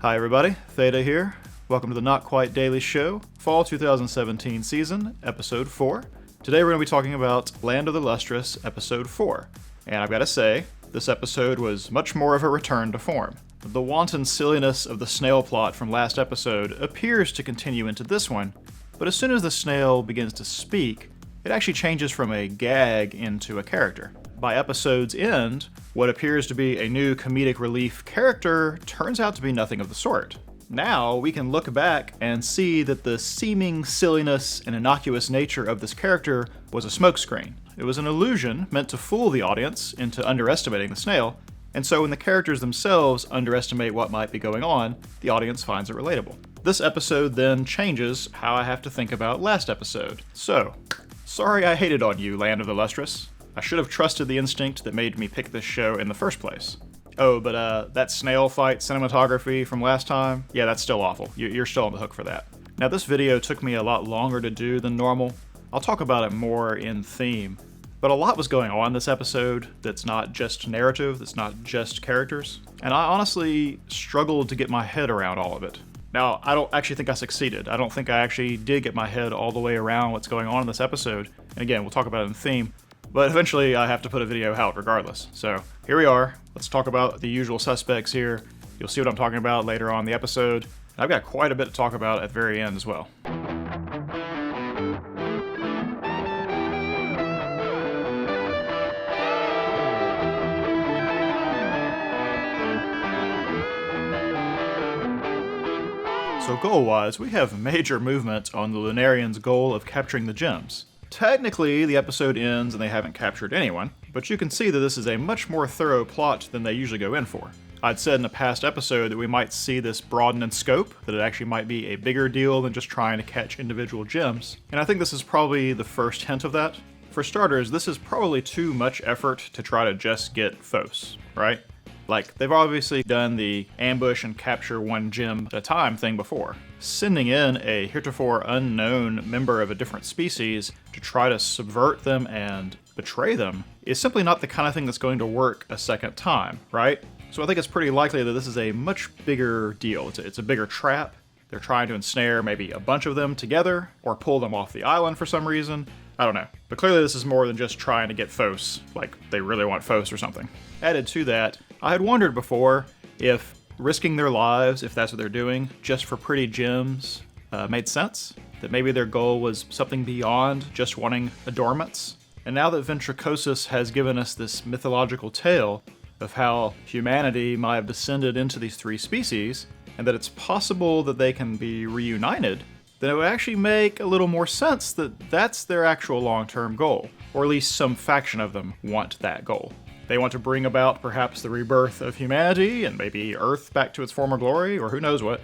Hi everybody, Theta here. Welcome to the Not Quite Daily Show, Fall 2017 season, Episode 4. Today we're going to be talking about Land of the Lustrous, Episode 4. And I've got to say, this episode was much more of a return to form. The wanton silliness of the snail plot from last episode appears to continue into this one, but as soon as the snail begins to speak, it actually changes from a gag into a character. By episode's end, what appears to be a new comedic relief character turns out to be nothing of the sort. Now, we can look back and see that the seeming silliness and innocuous nature of this character was a smokescreen. It was an illusion meant to fool the audience into underestimating the snail, and so when the characters themselves underestimate what might be going on, the audience finds it relatable. This episode then changes how I have to think about last episode. So, sorry I hated on you, Land of the Lustrous. I should have trusted the instinct that made me pick this show in the first place. Oh, but that snail fight cinematography from last time, yeah, that's still awful. You're still on the hook for that. Now, this video took me a lot longer to do than normal. I'll talk about it more in theme. But a lot was going on this episode that's not just narrative, that's not just characters. And I honestly struggled to get my head around all of it. Now, I don't actually think I succeeded. I don't think I actually did get my head all the way around what's going on in this episode. And again, we'll talk about it in theme. But eventually I have to put a video out regardless. So here we are. Let's talk about the usual suspects here. You'll see what I'm talking about later on in the episode. I've got quite a bit to talk about at the very end as well. So goal-wise, we have major movement on the Lunarians' goal of capturing the gems. Technically, the episode ends and they haven't captured anyone, but you can see that this is a much more thorough plot than they usually go in for. I'd said in a past episode that we might see this broaden in scope, that it actually might be a bigger deal than just trying to catch individual gems, and I think this is probably the first hint of that. For starters, this is probably too much effort to try to just get Phos, right? Like, they've obviously done the ambush and capture one gem at a time thing before. Sending in a heretofore unknown member of a different species to try to subvert them and betray them is simply not the kind of thing that's going to work a second time, right? So I think it's pretty likely that this is a much bigger deal. It's a bigger trap. They're trying to ensnare maybe a bunch of them together or pull them off the island for some reason. I don't know. But clearly this is more than just trying to get Phos, like they really want Phos or something. Added to that, I had wondered before if risking their lives, if that's what they're doing, just for pretty gems, made sense. That maybe their goal was something beyond just wanting adornments. And now that Ventricosus has given us this mythological tale of how humanity might have descended into these three species, and that it's possible that they can be reunited, then it would actually make a little more sense that that's their actual long-term goal, or at least some faction of them want that goal. They want to bring about perhaps the rebirth of humanity and maybe Earth back to its former glory, or who knows what.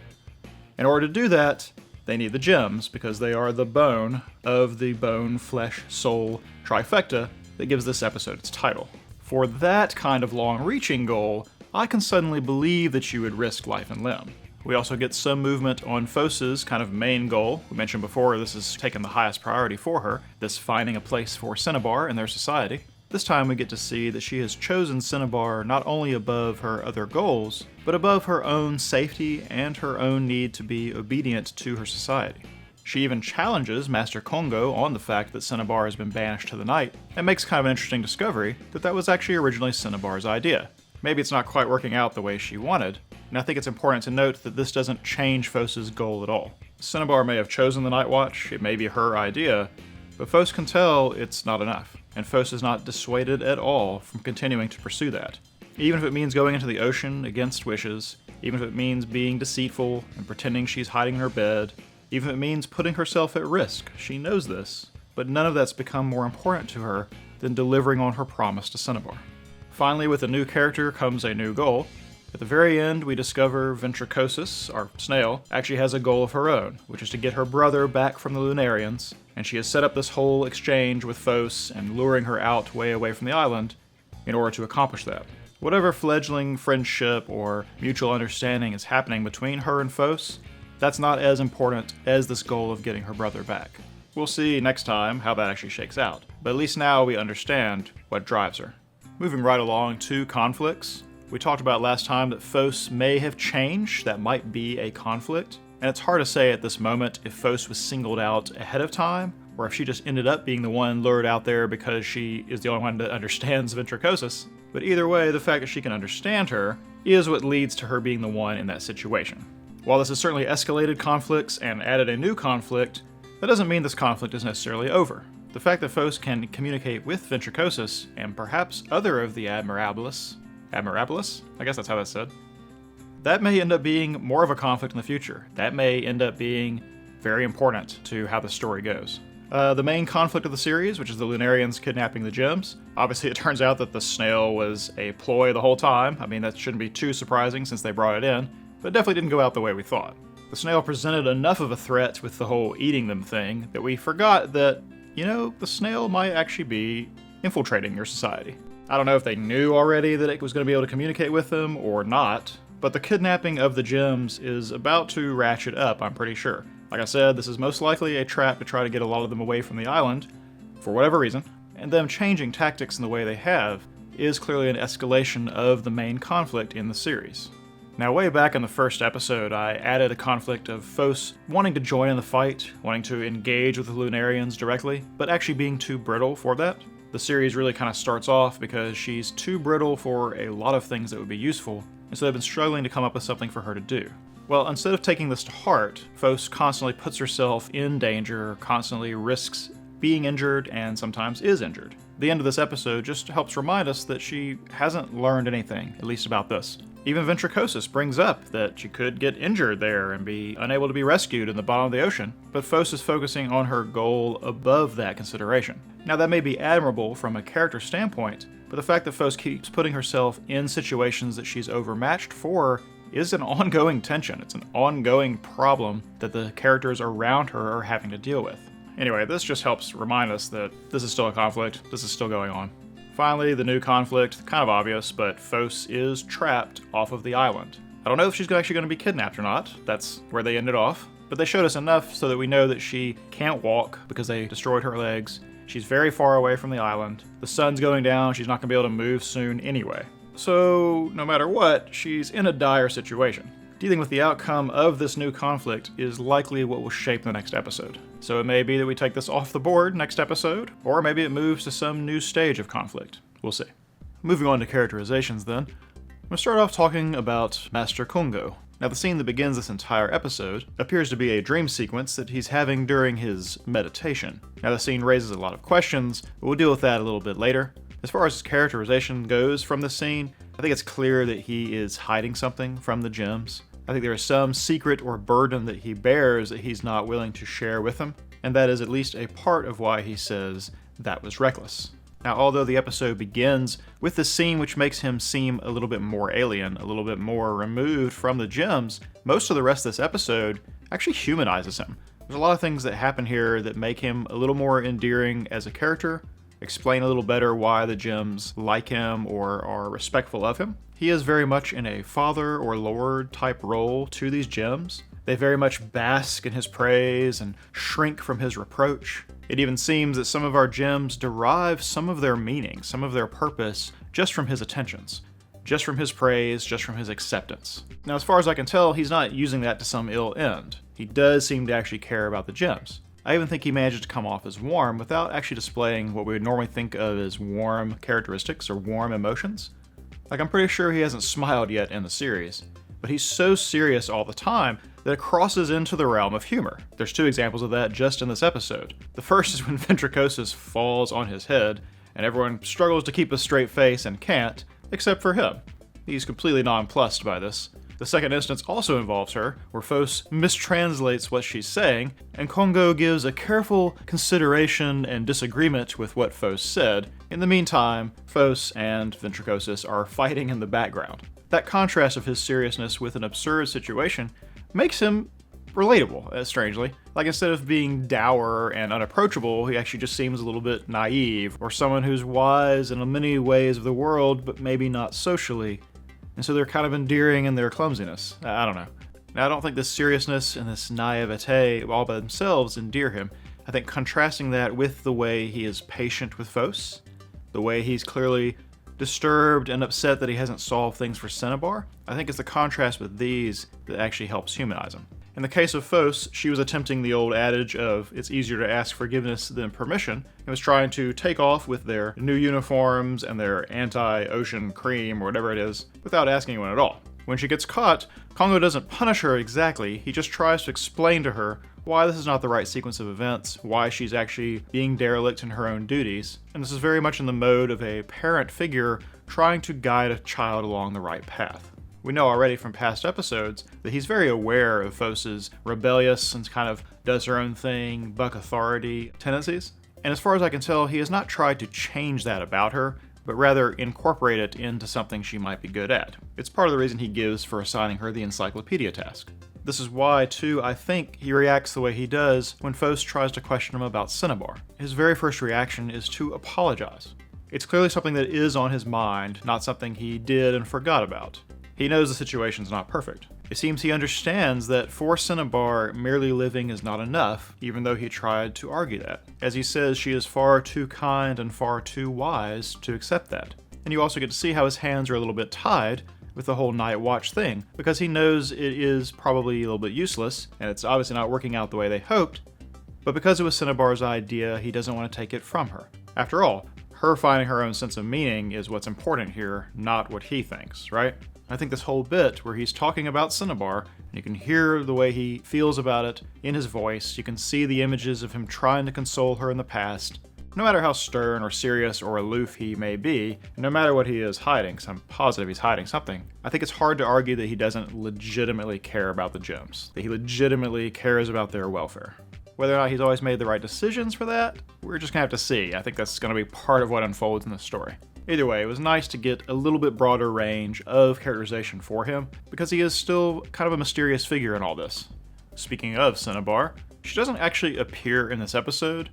In order to do that, they need the gems because they are the bone of the bone, flesh, soul trifecta that gives this episode its title. For that kind of long-reaching goal, I can suddenly believe that you would risk life and limb. We also get some movement on Phos's kind of main goal. We mentioned before this has taken the highest priority for her, this finding a place for Cinnabar in their society. This time we get to see that she has chosen Cinnabar not only above her other goals, but above her own safety and her own need to be obedient to her society. She even challenges Master Kongo on the fact that Cinnabar has been banished to the night, and makes kind of an interesting discovery that that was actually originally Cinnabar's idea. Maybe it's not quite working out the way she wanted, and I think it's important to note that this doesn't change Phos's goal at all. Cinnabar may have chosen the Night Watch, it may be her idea, but Phos can tell it's not enough, and Phos is not dissuaded at all from continuing to pursue that. Even if it means going into the ocean against wishes, even if it means being deceitful and pretending she's hiding in her bed, even if it means putting herself at risk, she knows this, but none of that's become more important to her than delivering on her promise to Cinnabar. Finally, with a new character comes a new goal. At the very end, we discover Ventricosus, our snail, actually has a goal of her own, which is to get her brother back from the Lunarians, and she has set up this whole exchange with Phos and luring her out way away from the island in order to accomplish that. Whatever fledgling friendship or mutual understanding is happening between her and Phos, that's not as important as this goal of getting her brother back. We'll see next time how that actually shakes out, but at least now we understand what drives her. Moving right along to conflicts. We talked about last time that Fos may have changed, that might be a conflict, and it's hard to say at this moment if Fos was singled out ahead of time, or if she just ended up being the one lured out there because she is the only one that understands Ventricosus. But either way, the fact that she can understand her is what leads to her being the one in that situation. While this has certainly escalated conflicts and added a new conflict, that doesn't mean this conflict is necessarily over. The fact that Fos can communicate with Ventricosus, and perhaps other of the Admirabilis? I guess that's how that's said. That may end up being more of a conflict in the future. That may end up being very important to how the story goes. The main conflict of the series, which is the Lunarians kidnapping the gems. Obviously, it turns out that the snail was a ploy the whole time. I mean, that shouldn't be too surprising since they brought it in, but it definitely didn't go out the way we thought. The snail presented enough of a threat with the whole eating them thing that we forgot that, the snail might actually be infiltrating your society. I don't know if they knew already that it was going to be able to communicate with them or not, but the kidnapping of the gems is about to ratchet up, I'm pretty sure. Like I said, this is most likely a trap to try to get a lot of them away from the island, for whatever reason, and them changing tactics in the way they have is clearly an escalation of the main conflict in the series. Now, way back in the first episode, I added a conflict of Fos wanting to join in the fight, wanting to engage with the Lunarians directly, but actually being too brittle for that. The series really kind of starts off because she's too brittle for a lot of things that would be useful, and so they've been struggling to come up with something for her to do. Well, instead of taking this to heart, Fos constantly puts herself in danger, constantly risks being injured, and sometimes is injured. The end of this episode just helps remind us that she hasn't learned anything, at least about this. Even Ventricosus brings up that she could get injured there and be unable to be rescued in the bottom of the ocean, but Fos is focusing on her goal above that consideration. Now, that may be admirable from a character standpoint, but the fact that Fos keeps putting herself in situations that she's overmatched for is an ongoing tension. It's an ongoing problem that the characters around her are having to deal with. Anyway, this just helps remind us that this is still a conflict, this is still going on. Finally, the new conflict, kind of obvious, but Fos is trapped off of the island. I don't know if she's actually going to be kidnapped or not, that's where they ended off, but they showed us enough so that we know that she can't walk because they destroyed her legs. She's very far away from the island. The sun's going down, she's not going to be able to move soon anyway. So, no matter what, she's in a dire situation. Dealing with the outcome of this new conflict is likely what will shape the next episode. So it may be that we take this off the board next episode, or maybe it moves to some new stage of conflict. We'll see. Moving on to characterizations then, I'm going to start off talking about Master Kongo. Now, the scene that begins this entire episode appears to be a dream sequence that he's having during his meditation. Now, the scene raises a lot of questions, but we'll deal with that a little bit later. As far as his characterization goes from this scene, I think it's clear that he is hiding something from the gems. I think there is some secret or burden that he bears that he's not willing to share with them, and that is at least a part of why he says that was reckless. Now, although the episode begins with this scene which makes him seem a little bit more alien, a little bit more removed from the gems, most of the rest of this episode actually humanizes him. There's a lot of things that happen here that make him a little more endearing as a character, explain a little better why the gems like him or are respectful of him. He is very much in a father or lord type role to these gems. They very much bask in his praise and shrink from his reproach. It even seems that some of our gems derive some of their meaning, some of their purpose, just from his attentions, just from his praise, just from his acceptance. Now, as far as I can tell, he's not using that to some ill end. He does seem to actually care about the gems. I even think he manages to come off as warm without actually displaying what we would normally think of as warm characteristics or warm emotions. Like, I'm pretty sure he hasn't smiled yet in the series, but he's so serious all the time that it crosses into the realm of humor. There's two examples of that just in this episode. The first is when Ventricosus falls on his head, and everyone struggles to keep a straight face and can't, except for him. He's completely nonplussed by this. The second instance also involves her, where Fos mistranslates what she's saying, and Kongo gives a careful consideration and disagreement with what Fos said. In the meantime, Fos and Ventricosus are fighting in the background. That contrast of his seriousness with an absurd situation makes him relatable, strangely. Like, instead of being dour and unapproachable, he actually just seems a little bit naive, or someone who's wise in many ways of the world, but maybe not socially. And so they're kind of endearing in their clumsiness. I don't know. Now, I don't think this seriousness and this naivete all by themselves endear him. I think contrasting that with the way he is patient with Fos, the way he's clearly disturbed and upset that he hasn't solved things for Cinnabar, I think it's the contrast with these that actually helps humanize him. In the case of Phos, she was attempting the old adage of it's easier to ask forgiveness than permission, and was trying to take off with their new uniforms and their anti-ocean cream or whatever it is without asking anyone at all. When she gets caught, Kongo doesn't punish her exactly, he just tries to explain to her why this is not the right sequence of events, why she's actually being derelict in her own duties, and this is very much in the mode of a parent figure trying to guide a child along the right path. We know already from past episodes that he's very aware of Phos's rebellious and kind of does her own thing, buck authority tendencies. And as far as I can tell, he has not tried to change that about her, but rather incorporate it into something she might be good at. It's part of the reason he gives for assigning her the encyclopedia task. This is why, too, I think he reacts the way he does when Phos tries to question him about Cinnabar. His very first reaction is to apologize. It's clearly something that is on his mind, not something he did and forgot about. He knows the situation's not perfect. It seems he understands that for Cinnabar, merely living is not enough, even though he tried to argue that. As he says, she is far too kind and far too wise to accept that. And you also get to see how his hands are a little bit tied with the whole night watch thing, because he knows it is probably a little bit useless, and it's obviously not working out the way they hoped, but because it was Cinnabar's idea, he doesn't want to take it from her. After all, her finding her own sense of meaning is what's important here, not what he thinks, right? I think this whole bit where he's talking about Cinnabar, and you can hear the way he feels about it in his voice, you can see the images of him trying to console her in the past. No matter how stern or serious or aloof he may be, and no matter what he is hiding, because I'm positive he's hiding something, I think it's hard to argue that he doesn't legitimately care about the gems, that he legitimately cares about their welfare. Whether or not he's always made the right decisions for that, we're just gonna have to see. I think that's gonna be part of what unfolds in the story. Either way, it was nice to get a little bit broader range of characterization for him, because he is still kind of a mysterious figure in all this. Speaking of Cinnabar, she doesn't actually appear in this episode,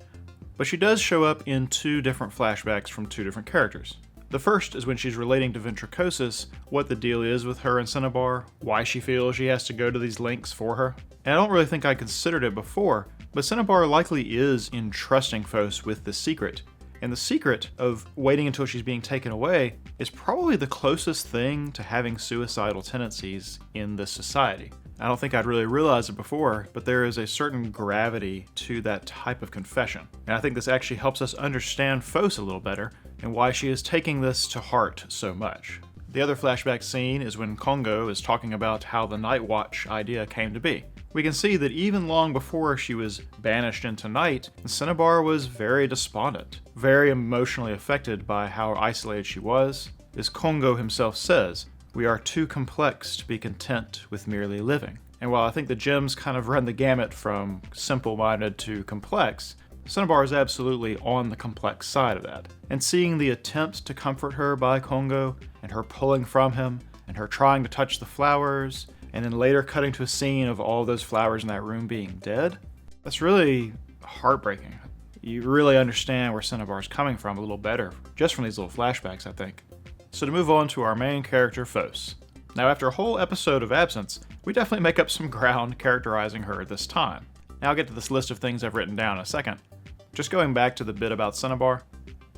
but she does show up in two different flashbacks from two different characters. The first is when she's relating to Ventricosus what the deal is with her and Cinnabar, why she feels she has to go to these lengths for her. And I don't really think I considered it before, but Cinnabar likely is entrusting Phos with the secret. And the secret of waiting until she's being taken away is probably the closest thing to having suicidal tendencies in this society. I don't think I'd really realized it before, but there is a certain gravity to that type of confession. And I think this actually helps us understand Phos a little better and why she is taking this to heart so much. The other flashback scene is when Kongo is talking about how the Night Watch idea came to be. We can see that even long before she was banished into night, Cinnabar was very despondent, very emotionally affected by how isolated she was. As Kongo himself says, "We are too complex to be content with merely living." And while I think the gems kind of run the gamut from simple-minded to complex, Cinnabar is absolutely on the complex side of that. And seeing the attempt to comfort her by Kongo, and her pulling from him, and her trying to touch the flowers, and then later cutting to a scene of all those flowers in that room being dead, that's really heartbreaking. You really understand where Cinnabar's coming from a little better, just from these little flashbacks, I think. So to move on to our main character, Phos. Now after a whole episode of absence, we definitely make up some ground characterizing her this time. Now I'll get to this list of things I've written down in a second. Just going back to the bit about Cinnabar,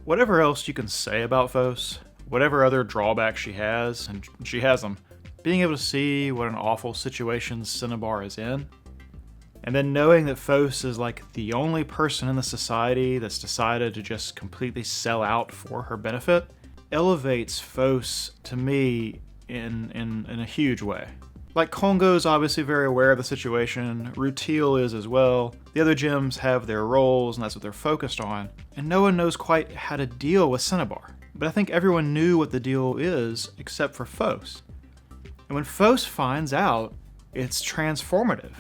whatever else you can say about Phos, whatever other drawbacks she has, and she has them, being able to see what an awful situation Cinnabar is in, and then knowing that Phos is like the only person in the society that's decided to just completely sell out for her benefit, elevates Phos to me in a huge way. Like, Kongo's obviously very aware of the situation, Rutil is as well, the other gems have their roles and that's what they're focused on, and no one knows quite how to deal with Cinnabar. But I think everyone knew what the deal is except for Phos. And when Phos finds out, it's transformative.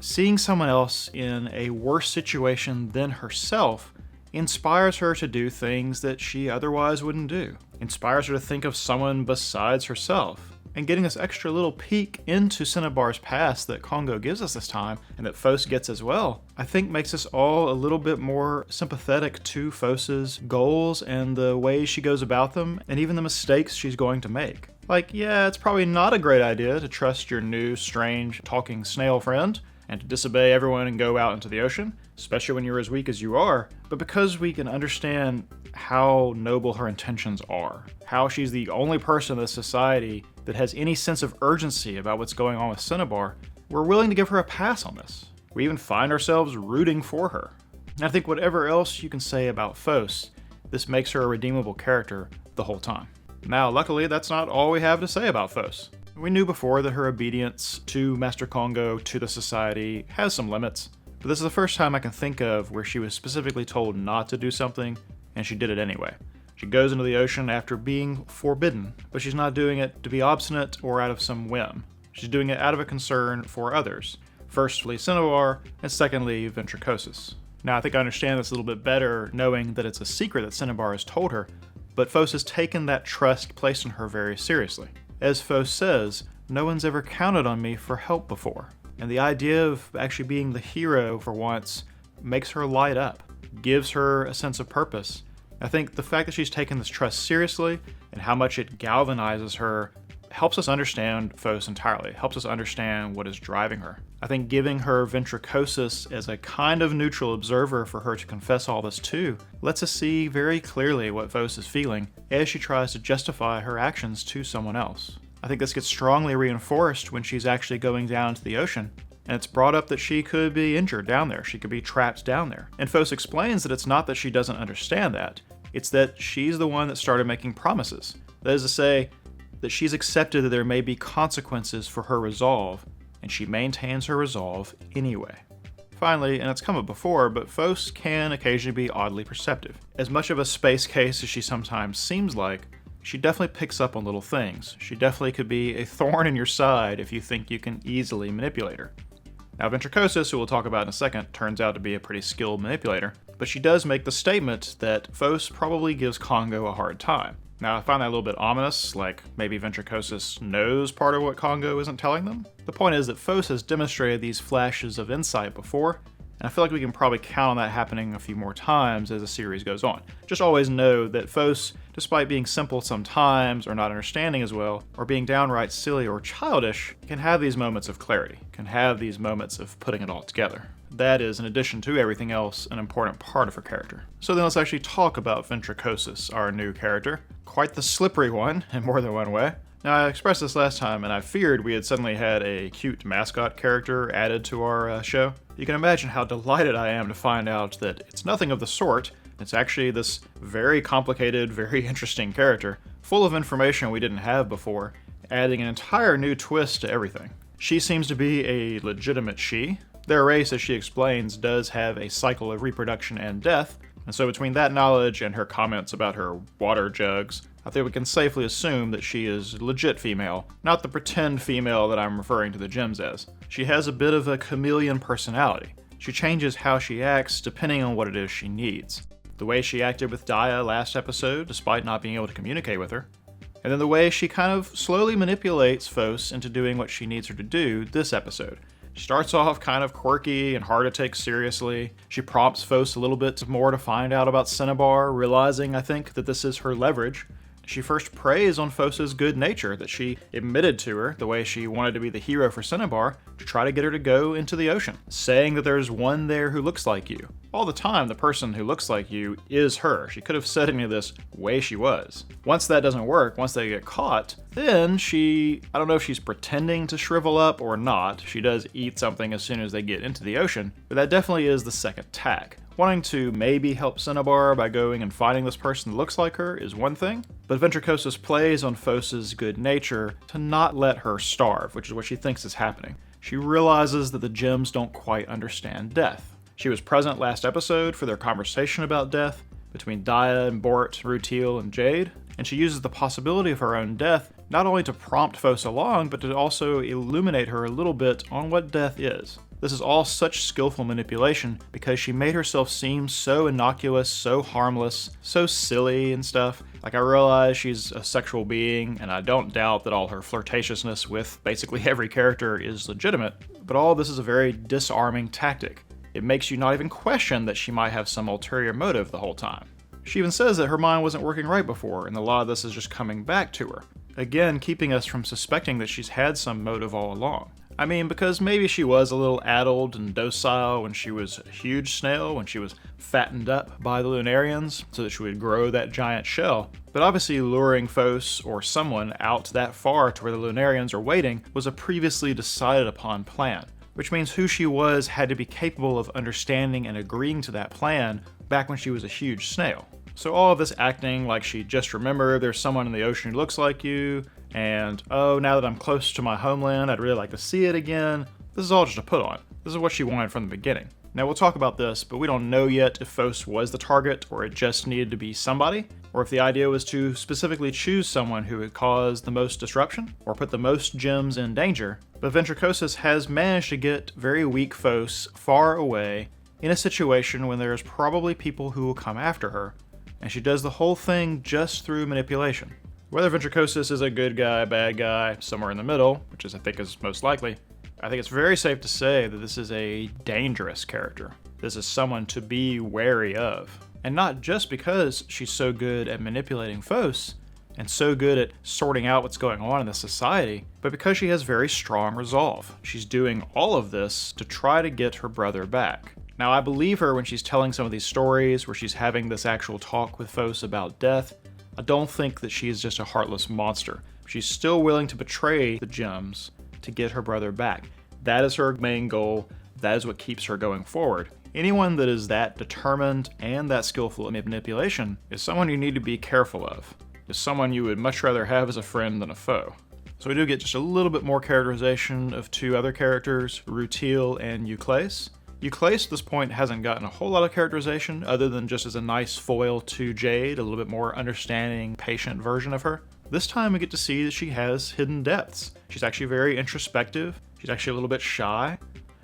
Seeing someone else in a worse situation than herself inspires her to do things that she otherwise wouldn't do. Inspires her to think of someone besides herself. And getting this extra little peek into Cinnabar's past that Kongo gives us this time, and that Phos gets as well, I think makes us all a little bit more sympathetic to Phos's goals and the ways she goes about them, and even the mistakes she's going to make. Like, yeah, it's probably not a great idea to trust your new, strange, talking snail friend, and to disobey everyone and go out into the ocean, especially when you're as weak as you are, but because we can understand how noble her intentions are, how she's the only person in this society that has any sense of urgency about what's going on with Cinnabar, we're willing to give her a pass on this. We even find ourselves rooting for her. And I think whatever else you can say about Phos, this makes her a redeemable character the whole time. Now, luckily, that's not all we have to say about Phos. We knew before that her obedience to Master Congo, to the society, has some limits, but this is the first time I can think of where she was specifically told not to do something, and she did it anyway. She goes into the ocean after being forbidden, but she's not doing it to be obstinate or out of some whim. She's doing it out of a concern for others. Firstly, Cinnabar, and secondly, Ventricosus. Now, I think I understand this a little bit better knowing that it's a secret that Cinnabar has told her, but Phos has taken that trust placed in her very seriously. As Phos says, no one's ever counted on me for help before. And the idea of actually being the hero for once makes her light up, gives her a sense of purpose. I think the fact that she's taken this trust seriously and how much it galvanizes her helps us understand Phos entirely, helps us understand what is driving her. I think giving her Ventricosus as a kind of neutral observer for her to confess all this to lets us see very clearly what Phos is feeling as she tries to justify her actions to someone else. I think this gets strongly reinforced when she's actually going down into the ocean, and it's brought up that she could be injured down there, she could be trapped down there. And Phos explains that it's not that she doesn't understand that, it's that she's the one that started making promises. That is to say, that she's accepted that there may be consequences for her resolve, and she maintains her resolve anyway. Finally, and it's come up before, but Phos can occasionally be oddly perceptive. As much of a space case as she sometimes seems like, she definitely picks up on little things. She definitely could be a thorn in your side if you think you can easily manipulate her. Now, Ventricosus, who we'll talk about in a second, turns out to be a pretty skilled manipulator, but she does make the statement that Phos probably gives Congo a hard time. Now, I find that a little bit ominous, like maybe Ventricosus knows part of what Congo isn't telling them. The point is that Phos has demonstrated these flashes of insight before, and I feel like we can probably count on that happening a few more times as the series goes on. Just always know that Phos, despite being simple sometimes, or not understanding as well, or being downright silly or childish, can have these moments of clarity, can have these moments of putting it all together. That is, in addition to everything else, an important part of her character. So then let's actually talk about Ventricosus, our new character. Quite the slippery one, in more than one way. Now, I expressed this last time, and I feared we had suddenly had a cute mascot character added to our show. You can imagine how delighted I am to find out that it's nothing of the sort. It's actually this very complicated, very interesting character, full of information we didn't have before, adding an entire new twist to everything. She seems to be a legitimate she. Their race, as she explains, does have a cycle of reproduction and death, and so between that knowledge and her comments about her water jugs, I think we can safely assume that she is legit female, not the pretend female that I'm referring to the gems as. She has a bit of a chameleon personality. She changes how she acts depending on what it is she needs. The way she acted with Dia last episode, despite not being able to communicate with her, and then the way she kind of slowly manipulates Phos into doing what she needs her to do this episode. She starts off kind of quirky and hard to take seriously. She prompts Phos a little bit more to find out about Cinnabar, realizing, I think, that this is her leverage. She first preys on Phos's good nature, that she admitted to her the way she wanted to be the hero for Cinnabar to try to get her to go into the ocean, saying that there's one there who looks like you. All the time, the person who looks like you is her. She could have said any of this way she was. Once that doesn't work, once they get caught, then I don't know if she's pretending to shrivel up or not. She does eat something as soon as they get into the ocean, but that definitely is the second tack. Wanting to maybe help Cinnabar by going and finding this person that looks like her is one thing, but Ventricosus plays on Phos's good nature to not let her starve, which is what she thinks is happening. She realizes that the gems don't quite understand death. She was present last episode for their conversation about death between Dia and Bort, Rutil, and Jade, and she uses the possibility of her own death not only to prompt Phos along, but to also illuminate her a little bit on what death is. This is all such skillful manipulation because she made herself seem so innocuous, so harmless, so silly and stuff. Like, I realize she's a sexual being, and I don't doubt that all her flirtatiousness with basically every character is legitimate, but all this is a very disarming tactic. It makes you not even question that she might have some ulterior motive the whole time. She even says that her mind wasn't working right before, and a lot of this is just coming back to her. Again, keeping us from suspecting that she's had some motive all along. I mean, because maybe she was a little addled and docile when she was a huge snail, when she was fattened up by the Lunarians so that she would grow that giant shell. But obviously luring Phos or someone out that far to where the Lunarians are waiting was a previously decided upon plan, which means who she was had to be capable of understanding and agreeing to that plan back when she was a huge snail. So all of this acting like she just remembered there's someone in the ocean who looks like you, and oh, now that I'm close to my homeland, I'd really like to see it again. This is all just a put on. This is what she wanted from the beginning. Now we'll talk about this, but we don't know yet if Phos was the target, or it just needed to be somebody, or if the idea was to specifically choose someone who would cause the most disruption, or put the most gems in danger. But Ventricosus has managed to get very weak Phos far away in a situation when there's probably people who will come after her, and she does the whole thing just through manipulation. Whether Ventricosus is a good guy, bad guy, somewhere in the middle, which I think is most likely, I think it's very safe to say that this is a dangerous character. This is someone to be wary of. And not just because she's so good at manipulating Phos, and so good at sorting out what's going on in the society, but because she has very strong resolve. She's doing all of this to try to get her brother back. Now, I believe her when she's telling some of these stories where she's having this actual talk with Phos about death. I don't think that she is just a heartless monster. She's still willing to betray the gems to get her brother back. That is her main goal. That is what keeps her going forward. Anyone that is that determined and that skillful at manipulation is someone you need to be careful of. Is someone you would much rather have as a friend than a foe. So we do get just a little bit more characterization of two other characters, Rutiel and Euclase. Euclase at this point hasn't gotten a whole lot of characterization other than just as a nice foil to Jade, a little bit more understanding, patient version of her. This time we get to see that she has hidden depths. She's actually very introspective. She's actually a little bit shy.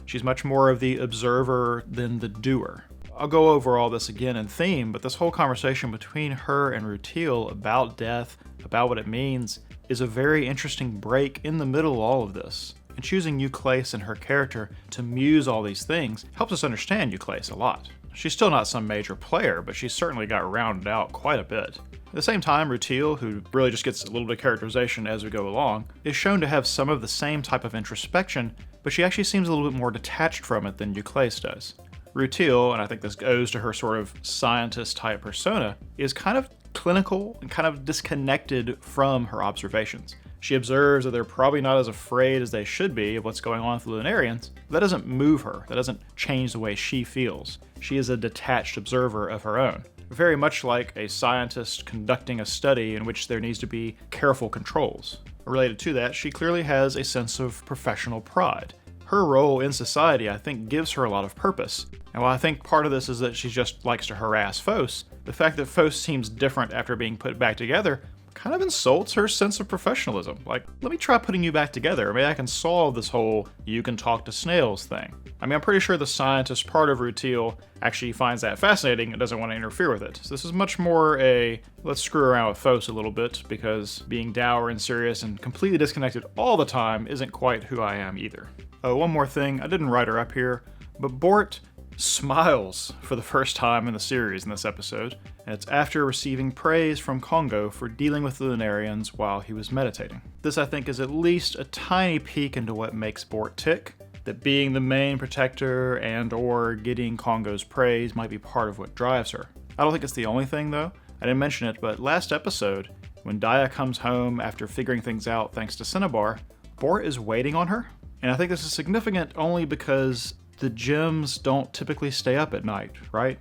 She's much more of the observer than the doer. I'll go over all this again in theme, but this whole conversation between her and Rutiel about death, about what it means, is a very interesting break in the middle of all of this. And choosing Euclase and her character to muse all these things helps us understand Euclase a lot. She's still not some major player, but she's certainly got rounded out quite a bit. At the same time, Rutiel, who really just gets a little bit of characterization as we go along, is shown to have some of the same type of introspection, but she actually seems a little bit more detached from it than Euclase does. Rutiel, and I think this owes to her sort of scientist-type persona, is kind of clinical and kind of disconnected from her observations. She observes that they're probably not as afraid as they should be of what's going on with the Lunarians. That doesn't move her. That doesn't change the way she feels. She is a detached observer of her own. Very much like a scientist conducting a study in which there needs to be careful controls. Related to that, she clearly has a sense of professional pride. Her role in society, I think, gives her a lot of purpose. And while I think part of this is that she just likes to harass Phos, the fact that Phos seems different after being put back together kind of insults her sense of professionalism. Like, let me try putting you back together. Maybe I can solve this whole you can talk to snails thing. I mean, I'm pretty sure the scientist part of Rutiel actually finds that fascinating and doesn't want to interfere with it. So this is much more a let's screw around with Phos a little bit, because being dour and serious and completely disconnected all the time isn't quite who I am either. Oh, one more thing. I didn't write her up here, but Bort smiles for the first time in the series in this episode, and it's after receiving praise from Congo for dealing with the Lunarians while he was meditating. This, I think, is at least a tiny peek into what makes Bort tick, that being the main protector and or getting Congo's praise might be part of what drives her. I don't think it's the only thing, though. I didn't mention it, but last episode, when Daya comes home after figuring things out thanks to Cinnabar, Bort is waiting on her, and I think this is significant only because the gems don't typically stay up at night, right?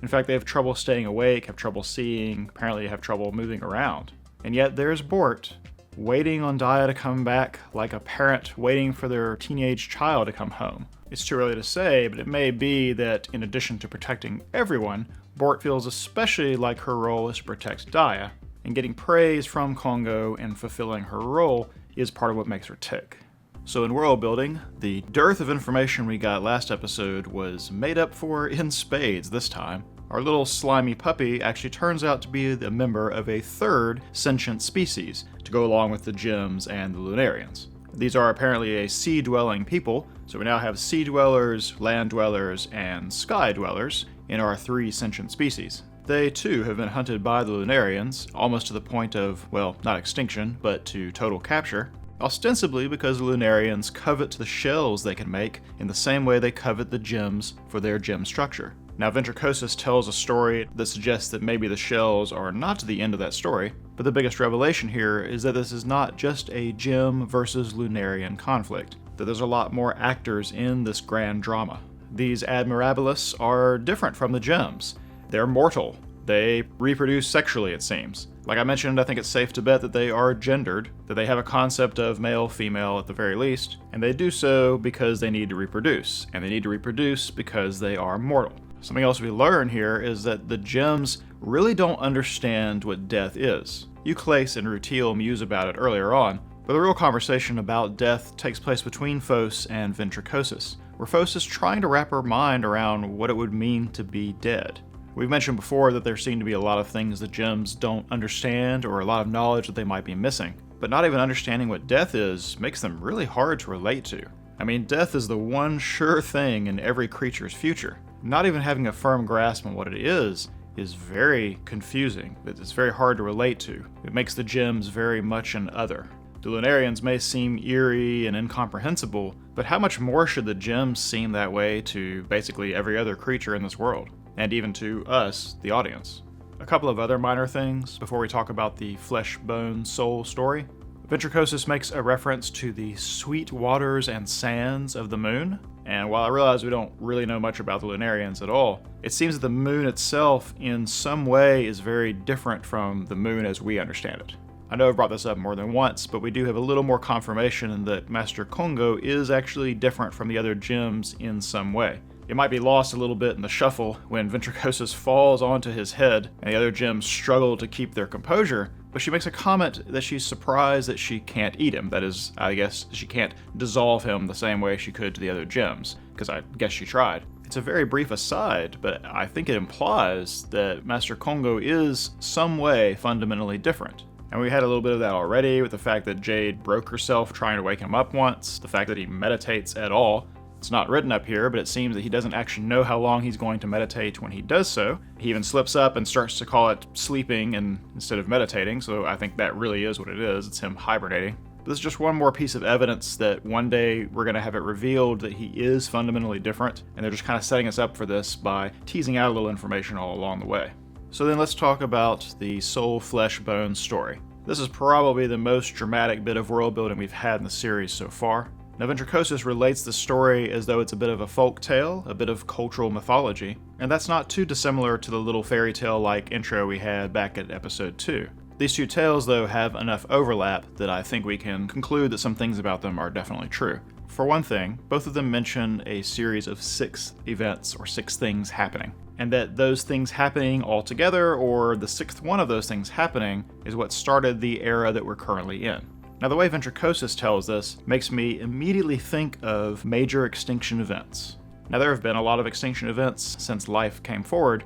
In fact, they have trouble staying awake, have trouble seeing, apparently have trouble moving around. And yet there's Bort, waiting on Daya to come back like a parent waiting for their teenage child to come home. It's too early to say, but it may be that in addition to protecting everyone, Bort feels especially like her role is to protect Daya, and getting praise from Congo and fulfilling her role is part of what makes her tick. So in world building, the dearth of information we got last episode was made up for in spades this time. Our little slimy puppy actually turns out to be a member of a third sentient species to go along with the gems and the Lunarians. These are apparently a sea-dwelling people, so we now have sea dwellers, land dwellers, and sky dwellers in our three sentient species. They too have been hunted by the Lunarians, almost to the point of, well, not extinction, but to total capture. ostensibly because the Lunarians covet the shells they can make in the same way they covet the gems for their gem structure. Now, Ventricosus tells a story that suggests that maybe the shells are not the end of that story, but the biggest revelation here is that this is not just a gem versus Lunarian conflict, that there's a lot more actors in this grand drama. These Admirabilis are different from the gems. They're mortal. They reproduce sexually, it seems. Like I mentioned, I think it's safe to bet that they are gendered, that they have a concept of male, female at the very least, and they do so because they need to reproduce, and they need to reproduce because they are mortal. Something else we learn here is that the gems really don't understand what death is. Euclase and Rutiel muse about it earlier on, but the real conversation about death takes place between Phos and Ventricosus, where Phos is trying to wrap her mind around what it would mean to be dead. We've mentioned before that there seem to be a lot of things the gems don't understand or a lot of knowledge that they might be missing, but not even understanding what death is makes them really hard to relate to. I mean, death is the one sure thing in every creature's future. Not even having a firm grasp on what it is very confusing. It's very hard to relate to. It makes the gems very much an other. The Lunarians may seem eerie and incomprehensible, but how much more should the gems seem that way to basically every other creature in this world? And even to us, the audience. A couple of other minor things before we talk about the flesh, bone, soul story. Ventricosus makes a reference to the sweet waters and sands of the moon, and while I realize we don't really know much about the Lunarians at all, it seems that the moon itself in some way is very different from the moon as we understand it. I know I've brought this up more than once, but we do have a little more confirmation that Master Kongo is actually different from the other gems in some way. It might be lost a little bit in the shuffle when Ventricosus falls onto his head and the other gems struggle to keep their composure, but she makes a comment that she's surprised that she can't eat him. That is, I guess she can't dissolve him the same way she could to the other gems, because I guess she tried. It's a very brief aside, but I think it implies that Master Kongo is some way fundamentally different. And we had a little bit of that already with the fact that Jade broke herself trying to wake him up once, the fact that he meditates at all. It's not written up here, but it seems that he doesn't actually know how long he's going to meditate when he does so. He even slips up and starts to call it sleeping instead of meditating, so I think that really is what it is. It's him hibernating. But this is just one more piece of evidence that one day we're going to have it revealed that he is fundamentally different, and they're just kind of setting us up for this by teasing out a little information all along the way. So then let's talk about the soul, flesh, bone story. This is probably the most dramatic bit of world building we've had in the series so far. Now, Ventricosus relates the story as though it's a bit of a folk tale, a bit of cultural mythology, and that's not too dissimilar to the little fairy tale-like intro we had back at episode 2. These two tales, though, have enough overlap that I think we can conclude that some things about them are definitely true. For one thing, both of them mention a series of 6 events or 6 things happening, and that those things happening all together, or the 6th one of those things happening, is what started the era that we're currently in. Now, the way Ventricosus tells this makes me immediately think of major extinction events. Now, there have been a lot of extinction events since life came forward,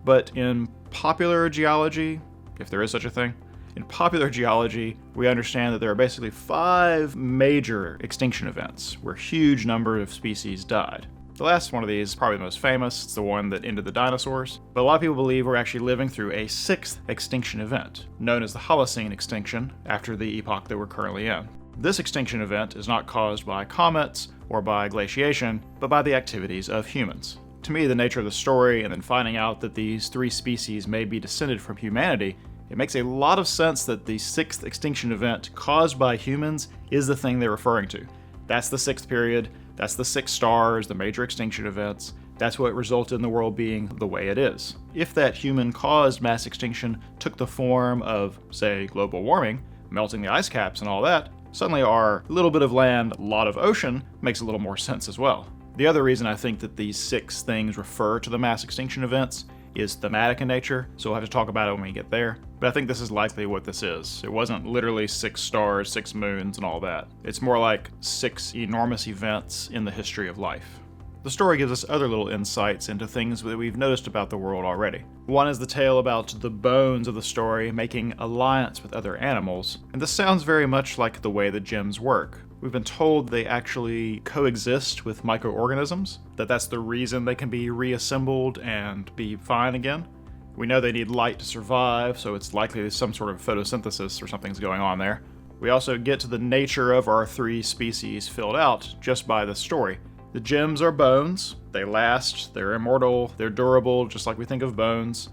but in popular geology, if there is such a thing, in popular geology, we understand that there are basically 5 major extinction events where huge number of species died. The last one of these is probably the most famous. It's the one that ended the dinosaurs. But a lot of people believe we're actually living through a 6th extinction event, known as the Holocene extinction, after the epoch that we're currently in. This extinction event is not caused by comets or by glaciation, but by the activities of humans. To me, the nature of the story, and then finding out that these 3 species may be descended from humanity, it makes a lot of sense that the 6th extinction event caused by humans is the thing they're referring to. That's the 6th period. That's the 6 stars, the major extinction events. That's what resulted in the world being the way it is. If that human-caused mass extinction took the form of, say, global warming, melting the ice caps and all that, suddenly our little bit of land, lot of ocean, makes a little more sense as well. The other reason I think that these 6 things refer to the mass extinction events is thematic in nature, so we'll have to talk about it when we get there. But I think this is likely what this is. It wasn't literally 6 stars, 6 moons, and all that. It's more like 6 enormous events in the history of life. The story gives us other little insights into things that we've noticed about the world already. One is the tale about the bones of the story making alliance with other animals, and this sounds very much like the way the gems work. We've been told they actually coexist with microorganisms, that's the reason they can be reassembled and be fine again. We know they need light to survive, so it's likely there's some sort of photosynthesis or something's going on there. We also get to the nature of our three species filled out just by this story. The gems are bones. They last, they're immortal, they're durable, just like we think of bones.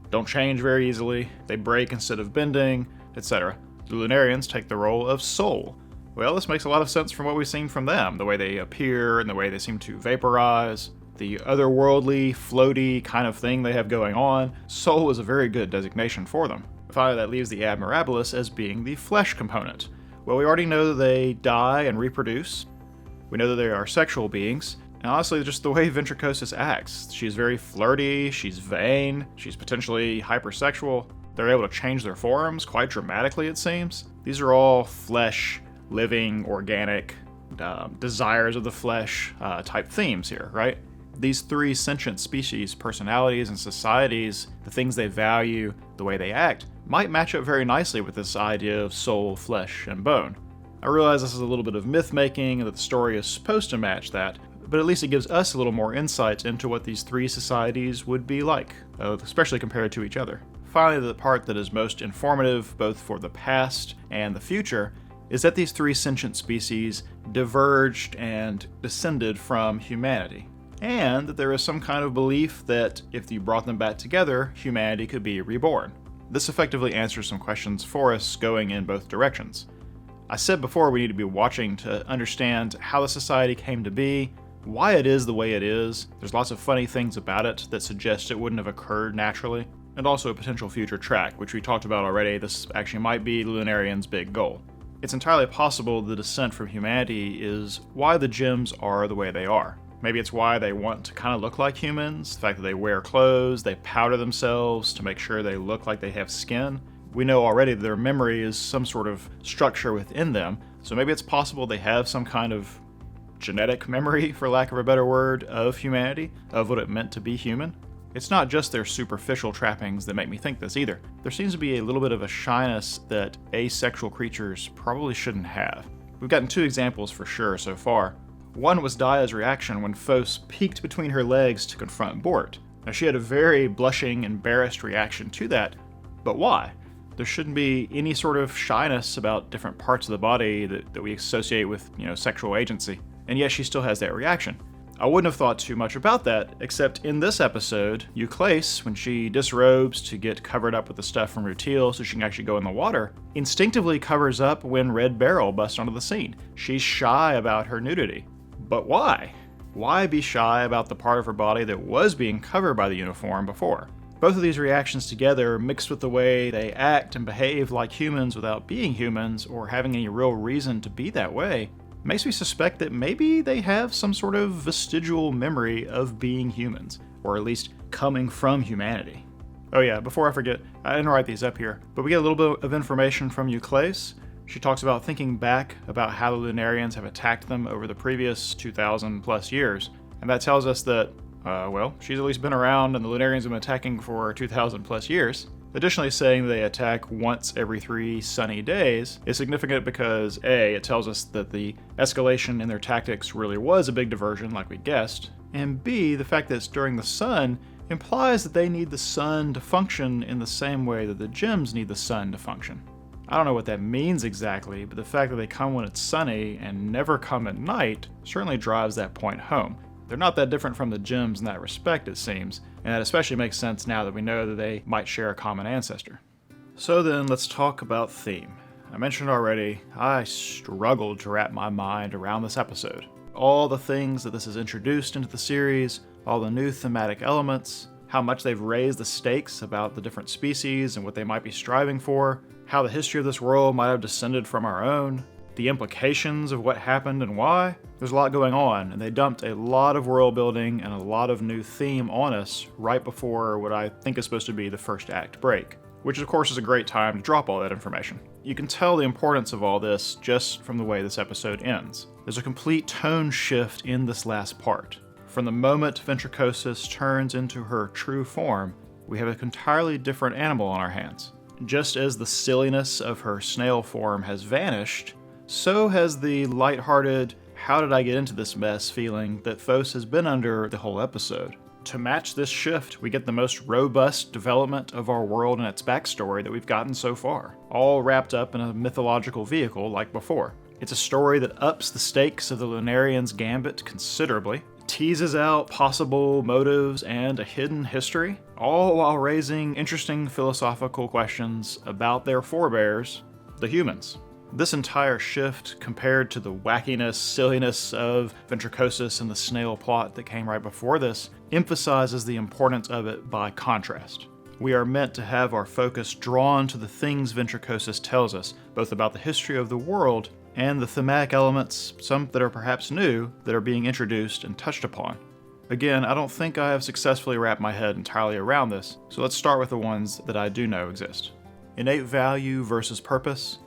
Don't change very easily, they break instead of bending, etc. The Lunarians take the role of soul. Well, this makes a lot of sense from what we've seen from them, the way they appear and the way they seem to vaporize, the otherworldly, floaty kind of thing they have going on. Soul is a very good designation for them. Finally, that leaves the Admirabilis as being the flesh component. Well, we already know that they die and reproduce. We know that they are sexual beings. And honestly, just the way Ventricosus acts. She's very flirty, she's vain, she's potentially hypersexual. They're able to change their forms quite dramatically, it seems. These are all flesh, living, organic, desires of the flesh type themes here, right? These three sentient species, personalities, and societies, the things they value, the way they act, might match up very nicely with this idea of soul, flesh, and bone. I realize this is a little bit of myth-making and that the story is supposed to match that, but at least it gives us a little more insight into what these three societies would be like, especially compared to each other. Finally, the part that is most informative, both for the past and the future, is that these three sentient species diverged and descended from humanity, and that there is some kind of belief that if you brought them back together, humanity could be reborn. This effectively answers some questions for us going in both directions. I said before we need to be watching to understand how the society came to be, why it is the way it is. There's lots of funny things about it that suggest it wouldn't have occurred naturally, and also a potential future track, which we talked about already. This actually might be Lunarian's big goal. It's entirely possible the descent from humanity is why the gems are the way they are. Maybe it's why they want to kind of look like humans, the fact that they wear clothes, they powder themselves to make sure they look like they have skin. We know already that their memory is some sort of structure within them, so maybe it's possible they have some kind of genetic memory, for lack of a better word, of humanity, of what it meant to be human. It's not just their superficial trappings that make me think this either. There seems to be a little bit of a shyness that asexual creatures probably shouldn't have. We've gotten two examples for sure so far. One was Daya's reaction when Phos peeked between her legs to confront Bort. Now, she had a very blushing, embarrassed reaction to that, but why? There shouldn't be any sort of shyness about different parts of the body that we associate with, sexual agency. And yet she still has that reaction. I wouldn't have thought too much about that, except in this episode, Euclase, when she disrobes to get covered up with the stuff from Rutiel so she can actually go in the water, instinctively covers up when Red Beryl busts onto the scene. She's shy about her nudity. But why? Why be shy about the part of her body that was being covered by the uniform before? Both of these reactions together, mixed with the way they act and behave like humans without being humans or having any real reason to be that way, makes me suspect that maybe they have some sort of vestigial memory of being humans, or at least coming from humanity. Oh yeah, before I forget, I didn't write these up here, but we get a little bit of information from Euclase. She talks about thinking back about how the Lunarians have attacked them over the previous 2,000 plus years, and that tells us that, she's at least been around and the Lunarians have been attacking for 2,000 plus years. Additionally, saying they attack once every 3 sunny days is significant because A, it tells us that the escalation in their tactics really was a big diversion, like we guessed, and B, the fact that it's during the sun implies that they need the sun to function in the same way that the gems need the sun to function. I don't know what that means exactly, but the fact that they come when it's sunny and never come at night certainly drives that point home. They're not that different from the gems in that respect, it seems, and that especially makes sense now that we know that they might share a common ancestor. So then, let's talk about theme. I mentioned already, I struggled to wrap my mind around this episode. All the things that this has introduced into the series, all the new thematic elements, how much they've raised the stakes about the different species and what they might be striving for, how the history of this world might have descended from our own, the implications of what happened and why. There's a lot going on, and they dumped a lot of world building and a lot of new theme on us right before what I think is supposed to be the first act break, which of course is a great time to drop all that information. You can tell the importance of all this just from the way this episode ends. There's a complete tone shift in this last part. From the moment Ventricosus turns into her true form, we have an entirely different animal on our hands. Just as the silliness of her snail form has vanished, so has the lighthearted, how did I get into this mess feeling that Phos has been under the whole episode. To match this shift, we get the most robust development of our world and its backstory that we've gotten so far, all wrapped up in a mythological vehicle like before. It's a story that ups the stakes of the Lunarians' gambit considerably, teases out possible motives and a hidden history, all while raising interesting philosophical questions about their forebears, the humans. This entire shift, compared to the wackiness, silliness of Ventricosus and the snail plot that came right before this, emphasizes the importance of it by contrast. We are meant to have our focus drawn to the things Ventricosus tells us, both about the history of the world and the thematic elements, some that are perhaps new, that are being introduced and touched upon. Again, I don't think I have successfully wrapped my head entirely around this, so let's start with the ones that I do know exist. Innate value versus purpose.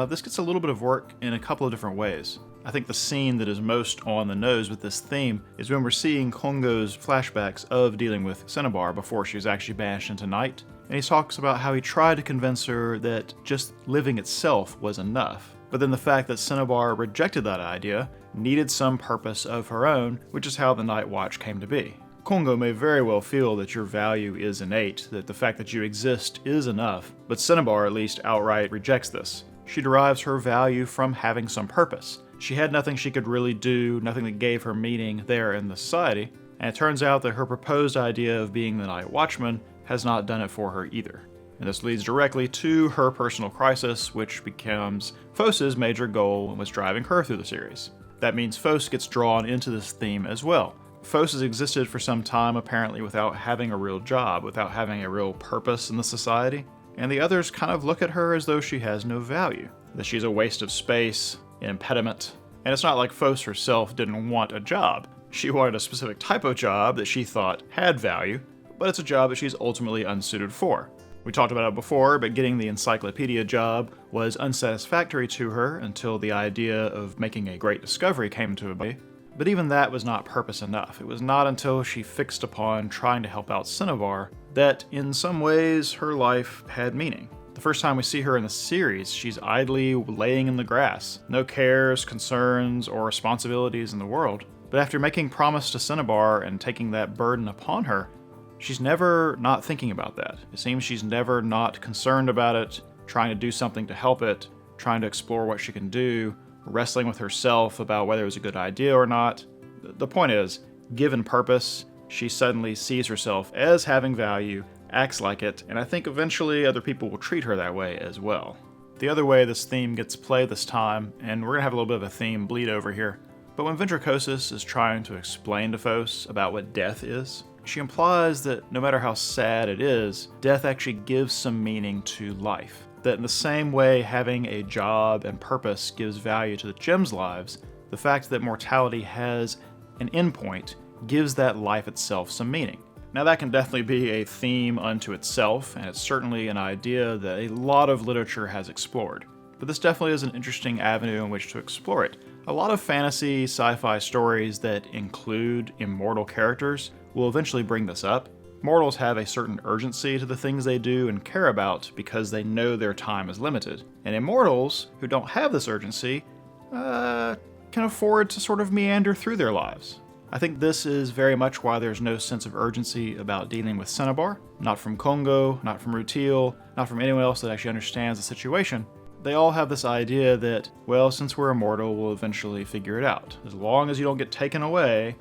This gets a little bit of work in a couple of different ways. I think the scene that is most on the nose with this theme is when we're seeing Kongo's flashbacks of dealing with Cinnabar before she was actually banished into night, and he talks about how he tried to convince her that just living itself was enough. But then the fact that Cinnabar rejected that idea, needed some purpose of her own, which is how the Night Watch came to be. Kongo may very well feel that your value is innate, that the fact that you exist is enough, but Cinnabar at least outright rejects this. She derives her value from having some purpose. She had nothing she could really do, nothing that gave her meaning there in the society, and it turns out that her proposed idea of being the Night Watchman has not done it for her either. And this leads directly to her personal crisis, which becomes Fos's major goal and what's driving her through the series. That means Fos gets drawn into this theme as well. Fos has existed for some time apparently without having a real job, without having a real purpose in the society, and the others kind of look at her as though she has no value, that she's a waste of space, an impediment. And it's not like Fos herself didn't want a job. She wanted a specific type of job that she thought had value, but it's a job that she's ultimately unsuited for. We talked about it before, but getting the encyclopedia job was unsatisfactory to her until the idea of making a great discovery came to be. But even that was not purpose enough. It was not until she fixed upon trying to help out Cinnabar that, in some ways, her life had meaning. The first time we see her in the series, she's idly laying in the grass. No cares, concerns, or responsibilities in the world. But after making promise to Cinnabar and taking that burden upon her, she's never not thinking about that. It seems she's never not concerned about it, trying to do something to help it, trying to explore what she can do, wrestling with herself about whether it was a good idea or not. The point is, given purpose, she suddenly sees herself as having value, acts like it, and I think eventually other people will treat her that way as well. The other way this theme gets played this time, and we're going to have a little bit of a theme bleed over here, but when Ventricosus is trying to explain to Fos about what death is, she implies that no matter how sad it is, death actually gives some meaning to life. That in the same way having a job and purpose gives value to the gems' lives, the fact that mortality has an endpoint gives that life itself some meaning. Now that can definitely be a theme unto itself, and it's certainly an idea that a lot of literature has explored. But this definitely is an interesting avenue in which to explore it. A lot of fantasy, sci-fi stories that include immortal characters will eventually bring this up. Mortals have a certain urgency to the things they do and care about because they know their time is limited. And immortals, who don't have this urgency, can afford to sort of meander through their lives. I think this is very much why there's no sense of urgency about dealing with Cinnabar. Not from Kongo, not from Rutil, not from anyone else that actually understands the situation. They all have this idea that, well, since we're immortal, we'll eventually figure it out. As long as you don't get taken away,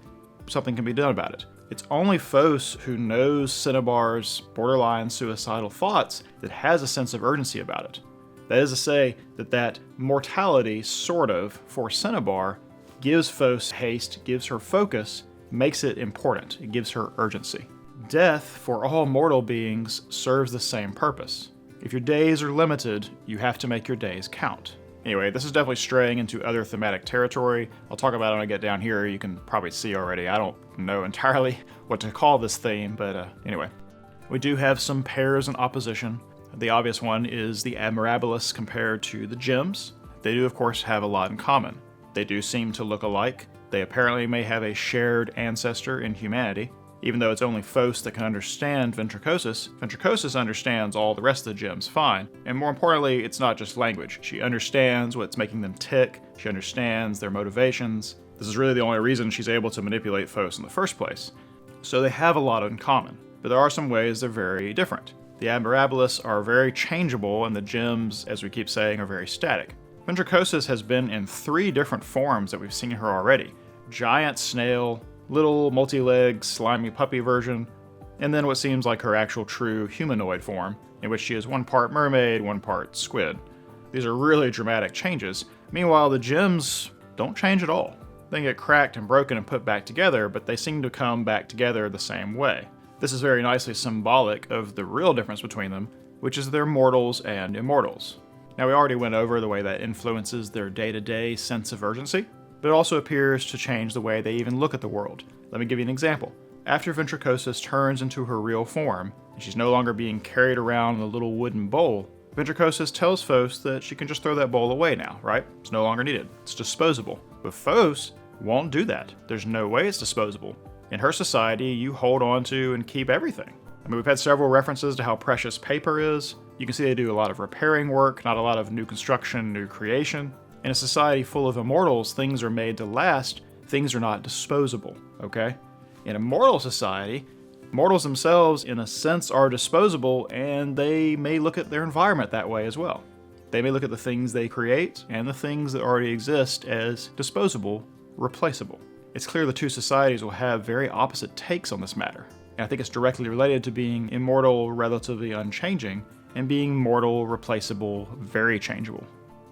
something can be done about it. It's only Fos, who knows Cinnabar's borderline suicidal thoughts, that has a sense of urgency about it. That is to say, that mortality, sort of, for Cinnabar, gives Fos haste, gives her focus, makes it important. It gives her urgency. Death, for all mortal beings, serves the same purpose. If your days are limited, you have to make your days count. Anyway, this is definitely straying into other thematic territory. I'll talk about it when I get down here. You can probably see already. I don't know entirely what to call this theme, but anyway. We do have some pairs in opposition. The obvious one is the Admirabilis compared to the gems. They do, of course, have a lot in common. They do seem to look alike. They apparently may have a shared ancestor in humanity. Even though it's only Fos that can understand Ventricosus, Ventricosus understands all the rest of the gems fine. And more importantly, it's not just language. She understands what's making them tick. She understands their motivations. This is really the only reason she's able to manipulate Fos in the first place. So they have a lot in common, but there are some ways they're very different. The Admirabilis are very changeable, and the gems, as we keep saying, are very static. Ventricosus has been in 3 different forms that we've seen her already. Giant snail, little multi-leg slimy puppy version, and then what seems like her actual true humanoid form, in which she is 1 part mermaid, 1 part squid. These are really dramatic changes. Meanwhile, the gems don't change at all. They get cracked and broken and put back together, but they seem to come back together the same way. This is very nicely symbolic of the real difference between them, which is they're mortals and immortals. Now, we already went over the way that influences their day-to-day sense of urgency, but it also appears to change the way they even look at the world. Let me give you an example. After Ventricosus turns into her real form, and she's no longer being carried around in a little wooden bowl, Ventricosus tells Phos that she can just throw that bowl away now, right? It's no longer needed. It's disposable. But Phos won't do that. There's no way it's disposable. In her society, you hold on to and keep everything. I mean, we've had several references to how precious paper is. You can see they do a lot of repairing work, not a lot of new construction, new creation. In a society full of immortals, things are made to last. Things are not disposable, okay? In a mortal society, mortals themselves, in a sense, are disposable, and they may look at their environment that way as well. They may look at the things they create and the things that already exist as disposable, replaceable. It's clear the 2 societies will have very opposite takes on this matter, and I think it's directly related to being immortal, relatively unchanging, and being mortal, replaceable, very changeable.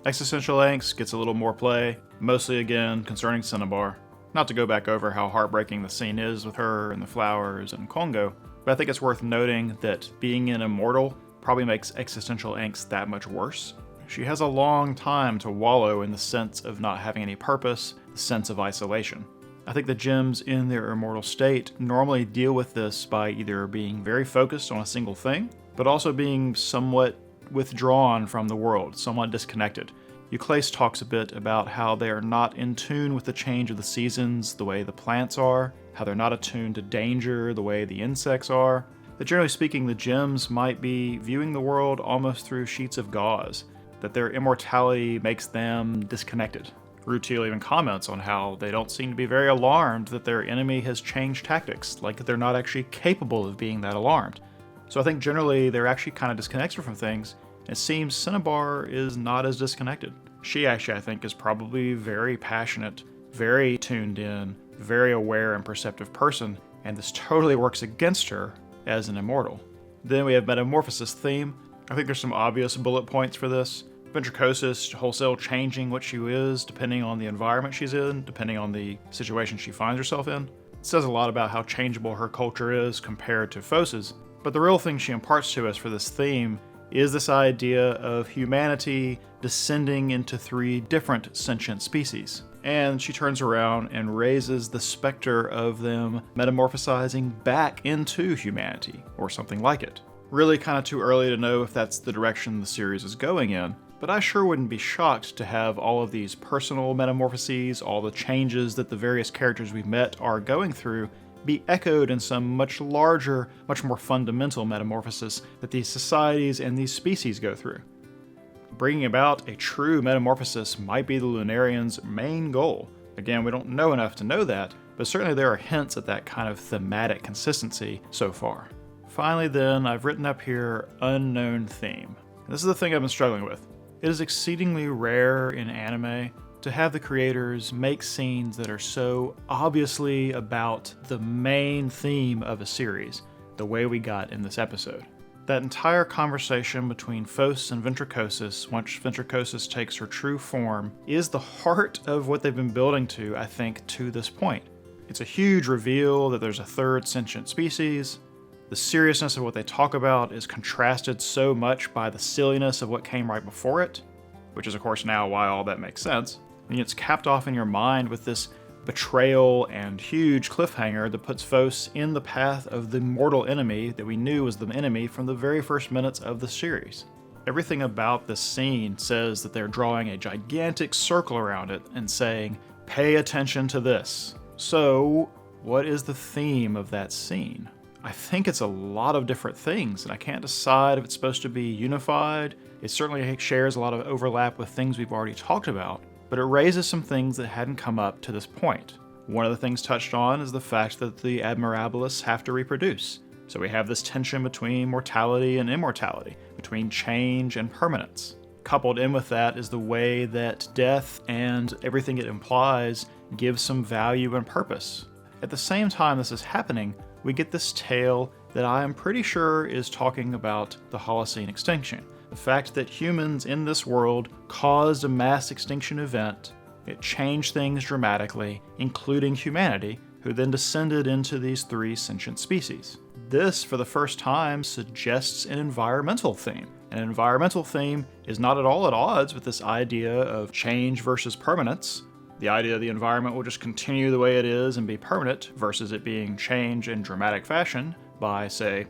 Existential Angst gets a little more play, mostly again concerning Cinnabar. Not to go back over how heartbreaking the scene is with her and the flowers and Congo, but I think it's worth noting that being an immortal probably makes Existential Angst that much worse. She has a long time to wallow in the sense of not having any purpose, the sense of isolation. I think the gems in their immortal state normally deal with this by either being very focused on a single thing, but also being somewhat withdrawn from the world, somewhat disconnected. Euclase talks a bit about how they are not in tune with the change of the seasons the way the plants are, how they're not attuned to danger the way the insects are, that generally speaking the gems might be viewing the world almost through sheets of gauze, that their immortality makes them disconnected. Rutil even comments on how they don't seem to be very alarmed that their enemy has changed tactics, like they're not actually capable of being that alarmed. So I think generally they're actually kind of disconnected from things. It seems Cinnabar is not as disconnected. She actually, I think, is probably very passionate, very tuned in, very aware and perceptive person, and this totally works against her as an immortal. Then we have Metamorphosis theme. I think there's some obvious bullet points for this. Ventricosus wholesale changing what she is depending on the environment she's in, depending on the situation she finds herself in. It says a lot about how changeable her culture is compared to Phos's, but the real thing she imparts to us for this theme is this idea of humanity descending into 3 different sentient species. And she turns around and raises the specter of them metamorphosizing back into humanity, or something like it. Really kind of too early to know if that's the direction the series is going in, but I sure wouldn't be shocked to have all of these personal metamorphoses, all the changes that the various characters we've met are going through, be echoed in some much larger, much more fundamental metamorphosis that these societies and these species go through. Bringing about a true metamorphosis might be the Lunarians' main goal. Again, we don't know enough to know that, but certainly there are hints at that kind of thematic consistency so far. Finally then, I've written up here unknown theme. This is the thing I've been struggling with. It is exceedingly rare in anime to have the creators make scenes that are so obviously about the main theme of a series, the way we got in this episode. That entire conversation between Phos and Ventricosus, once Ventricosus takes her true form, is the heart of what they've been building to, I think, to this point. It's a huge reveal that there's a 3rd sentient species. The seriousness of what they talk about is contrasted so much by the silliness of what came right before it, which is of course now why all that makes sense. And it's capped off in your mind with this betrayal and huge cliffhanger that puts Phos in the path of the mortal enemy that we knew was the enemy from the very first minutes of the series. Everything about this scene says that they're drawing a gigantic circle around it and saying, pay attention to this. So, what is the theme of that scene? I think it's a lot of different things, and I can't decide if it's supposed to be unified. It certainly shares a lot of overlap with things we've already talked about, but it raises some things that hadn't come up to this point. One of the things touched on is the fact that the Admirabilis have to reproduce. So we have this tension between mortality and immortality, between change and permanence. Coupled in with that is the way that death and everything it implies gives some value and purpose. At the same time this is happening, we get this tale that I am pretty sure is talking about the Holocene extinction. The fact that humans in this world caused a mass extinction event, it changed things dramatically, including humanity, who then descended into these 3 sentient species. This, for the first time, suggests an environmental theme. An environmental theme is not at all at odds with this idea of change versus permanence. The idea the environment will just continue the way it is and be permanent versus it being changed in dramatic fashion by, say,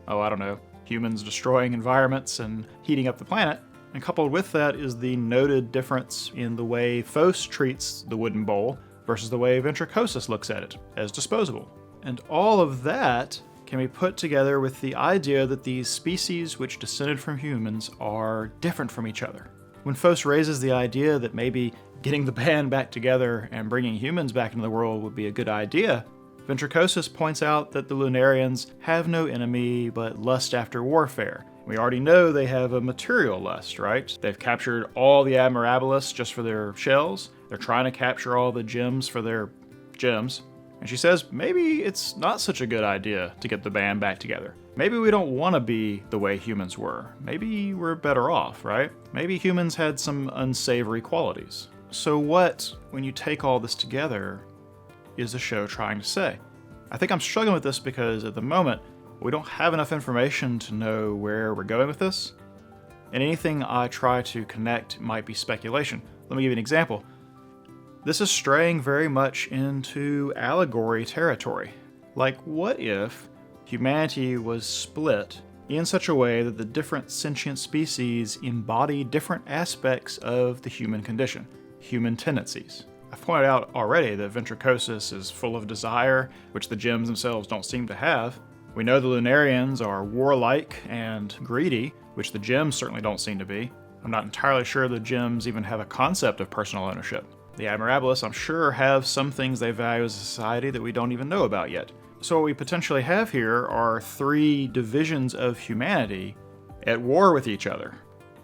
humans destroying environments and heating up the planet. And coupled with that is the noted difference in the way Phos treats the wooden bowl versus the way Ventricosus looks at it, as disposable. And all of that can be put together with the idea that these species which descended from humans are different from each other. When Phos raises the idea that maybe getting the band back together and bringing humans back into the world would be a good idea, Ventricosus points out that the Lunarians have no enemy but lust after warfare. We already know they have a material lust, right? They've captured all the Admirabilis just for their shells. They're trying to capture all the gems for their gems. And she says maybe it's not such a good idea to get the band back together. Maybe we don't want to be the way humans were. Maybe we're better off, right? Maybe humans had some unsavory qualities. So what, when you take all this together, is the show trying to say? I think I'm struggling with this because at the moment, we don't have enough information to know where we're going with this. And anything I try to connect might be speculation. Let me give you an example. This is straying very much into allegory territory. Like, what if humanity was split in such a way that the different sentient species embody different aspects of the human condition, human tendencies? I've pointed out already that Ventricosus is full of desire, which the gems themselves don't seem to have. We know the Lunarians are warlike and greedy, which the gems certainly don't seem to be. I'm not entirely sure the gems even have a concept of personal ownership. The Admirabilis, I'm sure, have some things they value as a society that we don't even know about yet. So what we potentially have here are 3 divisions of humanity at war with each other.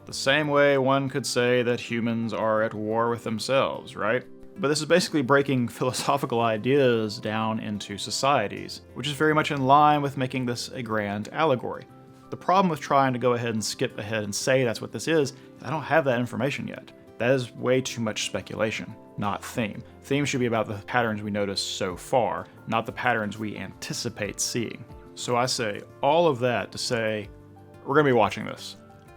The same way one could say that humans are at war with themselves, right? But this is basically breaking philosophical ideas down into societies, which is very much in line with making this a grand allegory. The problem with trying to go ahead and skip ahead and say that's what this is I don't have that information yet. That is way too much speculation, not theme. Theme should be about the patterns we notice so far, not the patterns we anticipate seeing. So I say all of that to say, we're going to be watching this.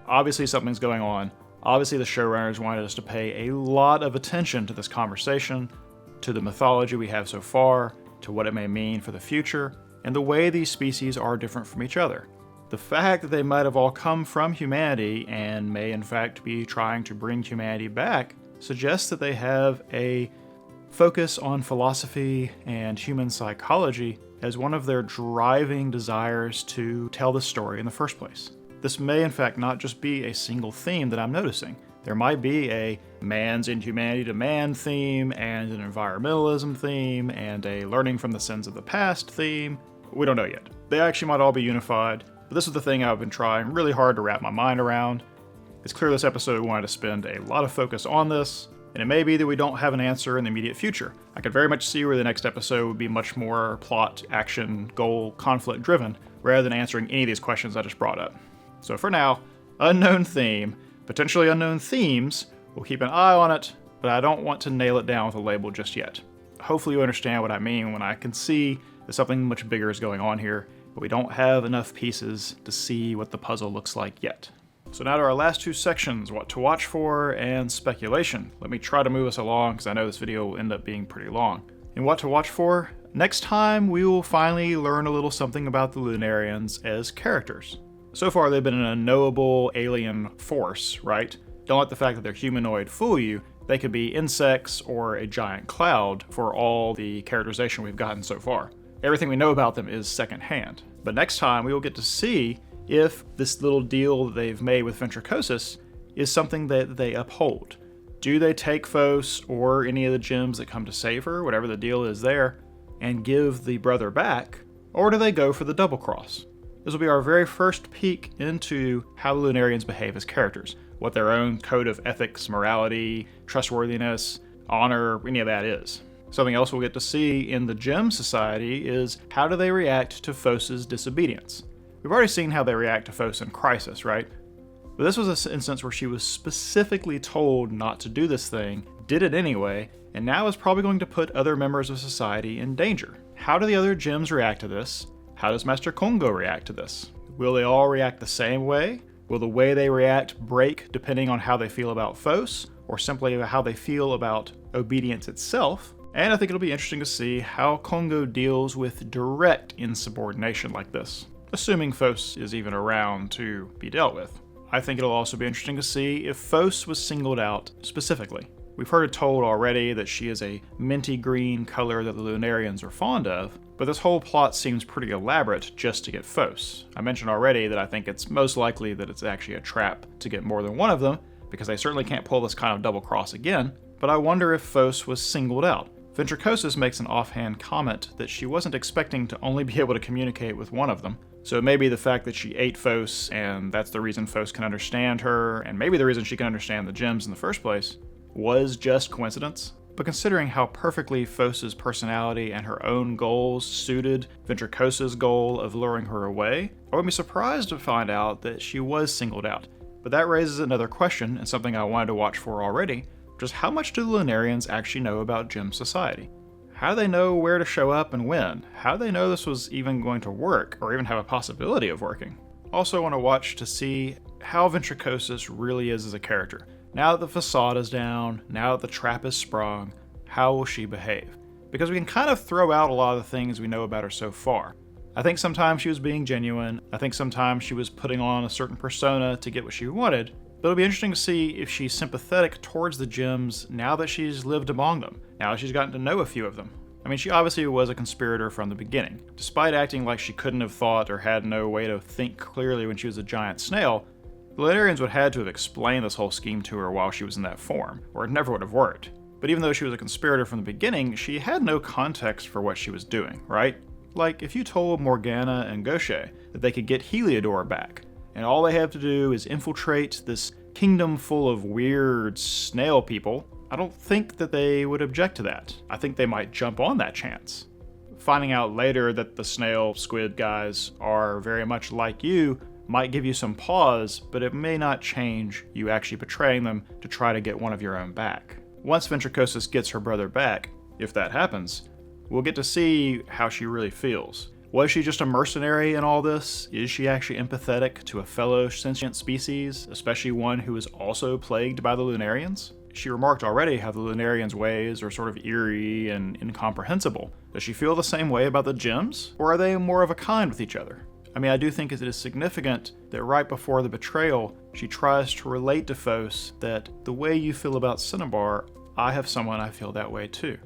Obviously something's going on. Obviously the showrunners wanted us to pay a lot of attention to this conversation, to the mythology we have so far, to what it may mean for the future, and the way these species are different from each other. The fact that they might have all come from humanity and may in fact be trying to bring humanity back suggests that they have a focus on philosophy and human psychology as one of their driving desires to tell the story in the first place. This may in fact not just be a single theme that I'm noticing. There might be a man's inhumanity to man theme, and an environmentalism theme, and a learning from the sins of the past theme. We don't know yet. They actually might all be unified, but this is the thing I've been trying really hard to wrap my mind around. It's clear this episode wanted to spend a lot of focus on this, and it may be that we don't have an answer in the immediate future. I could very much see where the next episode would be much more plot, action, goal, conflict driven, rather than answering any of these questions I just brought up. So for now, unknown theme, potentially unknown themes, we'll keep an eye on it, but I don't want to nail it down with a label just yet. Hopefully you understand what I mean when I can see that something much bigger is going on here, but we don't have enough pieces to see what the puzzle looks like yet. So now to our last 2 sections, what to watch for and speculation. Let me try to move us along because I know this video will end up being pretty long. In what to watch for, next time we will finally learn a little something about the Lunarians as characters. So far they've been an unknowable alien force, right? Don't let the fact that they're humanoid fool you. They could be insects or a giant cloud for all the characterization we've gotten so far. Everything we know about them is secondhand. But next time we will get to see if this little deal that they've made with Ventricosus is something that they uphold. Do they take Phos or any of the gems that come to save her, whatever the deal is there? and give the brother back, or do they go for the double cross? This will be our very first peek into how the Lunarians behave as characters, what their own code of ethics, morality, trustworthiness, honor, any of that is. Something else we'll get to see in the Gem Society is how do they react to Phos's disobedience. We've already seen how they react to Phos in Crisis, right? But this was an instance where she was specifically told not to do this thing, did it anyway, and now is probably going to put other members of society in danger. How do the other gems react to this? How does Master Kongo react to this? Will they all react the same way? Will the way they react break depending on how they feel about Phos, or simply how they feel about obedience itself? And I think it'll be interesting to see how Kongo deals with direct insubordination like this, assuming Phos is even around to be dealt with. I think it'll also be interesting to see if Phos was singled out specifically. We've heard it told already that she is a minty green color that the Lunarians are fond of, but this whole plot seems pretty elaborate just to get Phos. I mentioned already that I think it's most likely that it's actually a trap to get more than one of them, because they certainly can't pull this kind of double cross again, but I wonder if Phos was singled out. Ventricosus makes an offhand comment that she wasn't expecting to only be able to communicate with one of them, so it may be the fact that she ate Phos, and that's the reason Phos can understand her, and maybe the reason she can understand the gems in the first place, was just coincidence. But considering how perfectly Phos's personality and her own goals suited Ventricosa's goal of luring her away, I would be surprised to find out that she was singled out. But that raises another question, and something I wanted to watch for already, which is how much do the Lunarians actually know about Gem Society? How do they know where to show up and when? How do they know this was even going to work, or even have a possibility of working? Also, I want to watch to see how Ventricosus really is as a character. Now that the facade is down, now that the trap is sprung, how will she behave? Because we can kind of throw out a lot of the things we know about her so far. I think sometimes she was being genuine, I think sometimes she was putting on a certain persona to get what she wanted, but it'll be interesting to see if she's sympathetic towards the gems now that she's lived among them, now that she's gotten to know a few of them. I mean, she obviously was a conspirator from the beginning. Despite acting like she couldn't have thought or had no way to think clearly when she was a giant snail, the Lunarians would have had to have explained this whole scheme to her while she was in that form, or it never would have worked. But even though she was a conspirator from the beginning, she had no context for what she was doing, right? Like, if you told Morgana and Gaucher that they could get Heliodor back, and all they have to do is infiltrate this kingdom full of weird snail people, I don't think that they would object to that. I think they might jump on that chance. Finding out later that the snail squid guys are very much like you might give you some pause, but it may not change you actually betraying them to try to get one of your own back. Once Ventricosus gets her brother back, if that happens, we'll get to see how she really feels. Was she just a mercenary in all this? Is she actually empathetic to a fellow sentient species, especially one who is also plagued by the Lunarians? She remarked already how the Lunarians' ways are sort of eerie and incomprehensible. Does she feel the same way about the gems? Or are they more of a kind with each other? I mean, I do think it is significant that right before the betrayal, she tries to relate to Phos that the way you feel about Cinnabar, I have someone I feel that way too.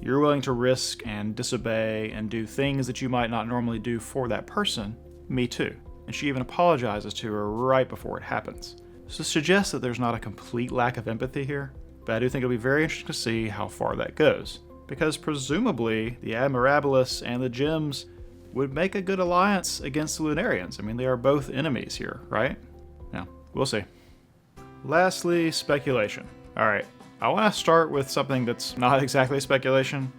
You're willing to risk and disobey and do things that you might not normally do for that person, me too. And she even apologizes to her right before it happens. So it suggests that there's not a complete lack of empathy here, but I do think it'll be very interesting to see how far that goes. Because presumably, the Admirabilis and the gems would make a good alliance against the Lunarians. I mean, they are both enemies here, right? Now, we'll see. Lastly, speculation. Alright, I want to start with something that's not exactly speculation,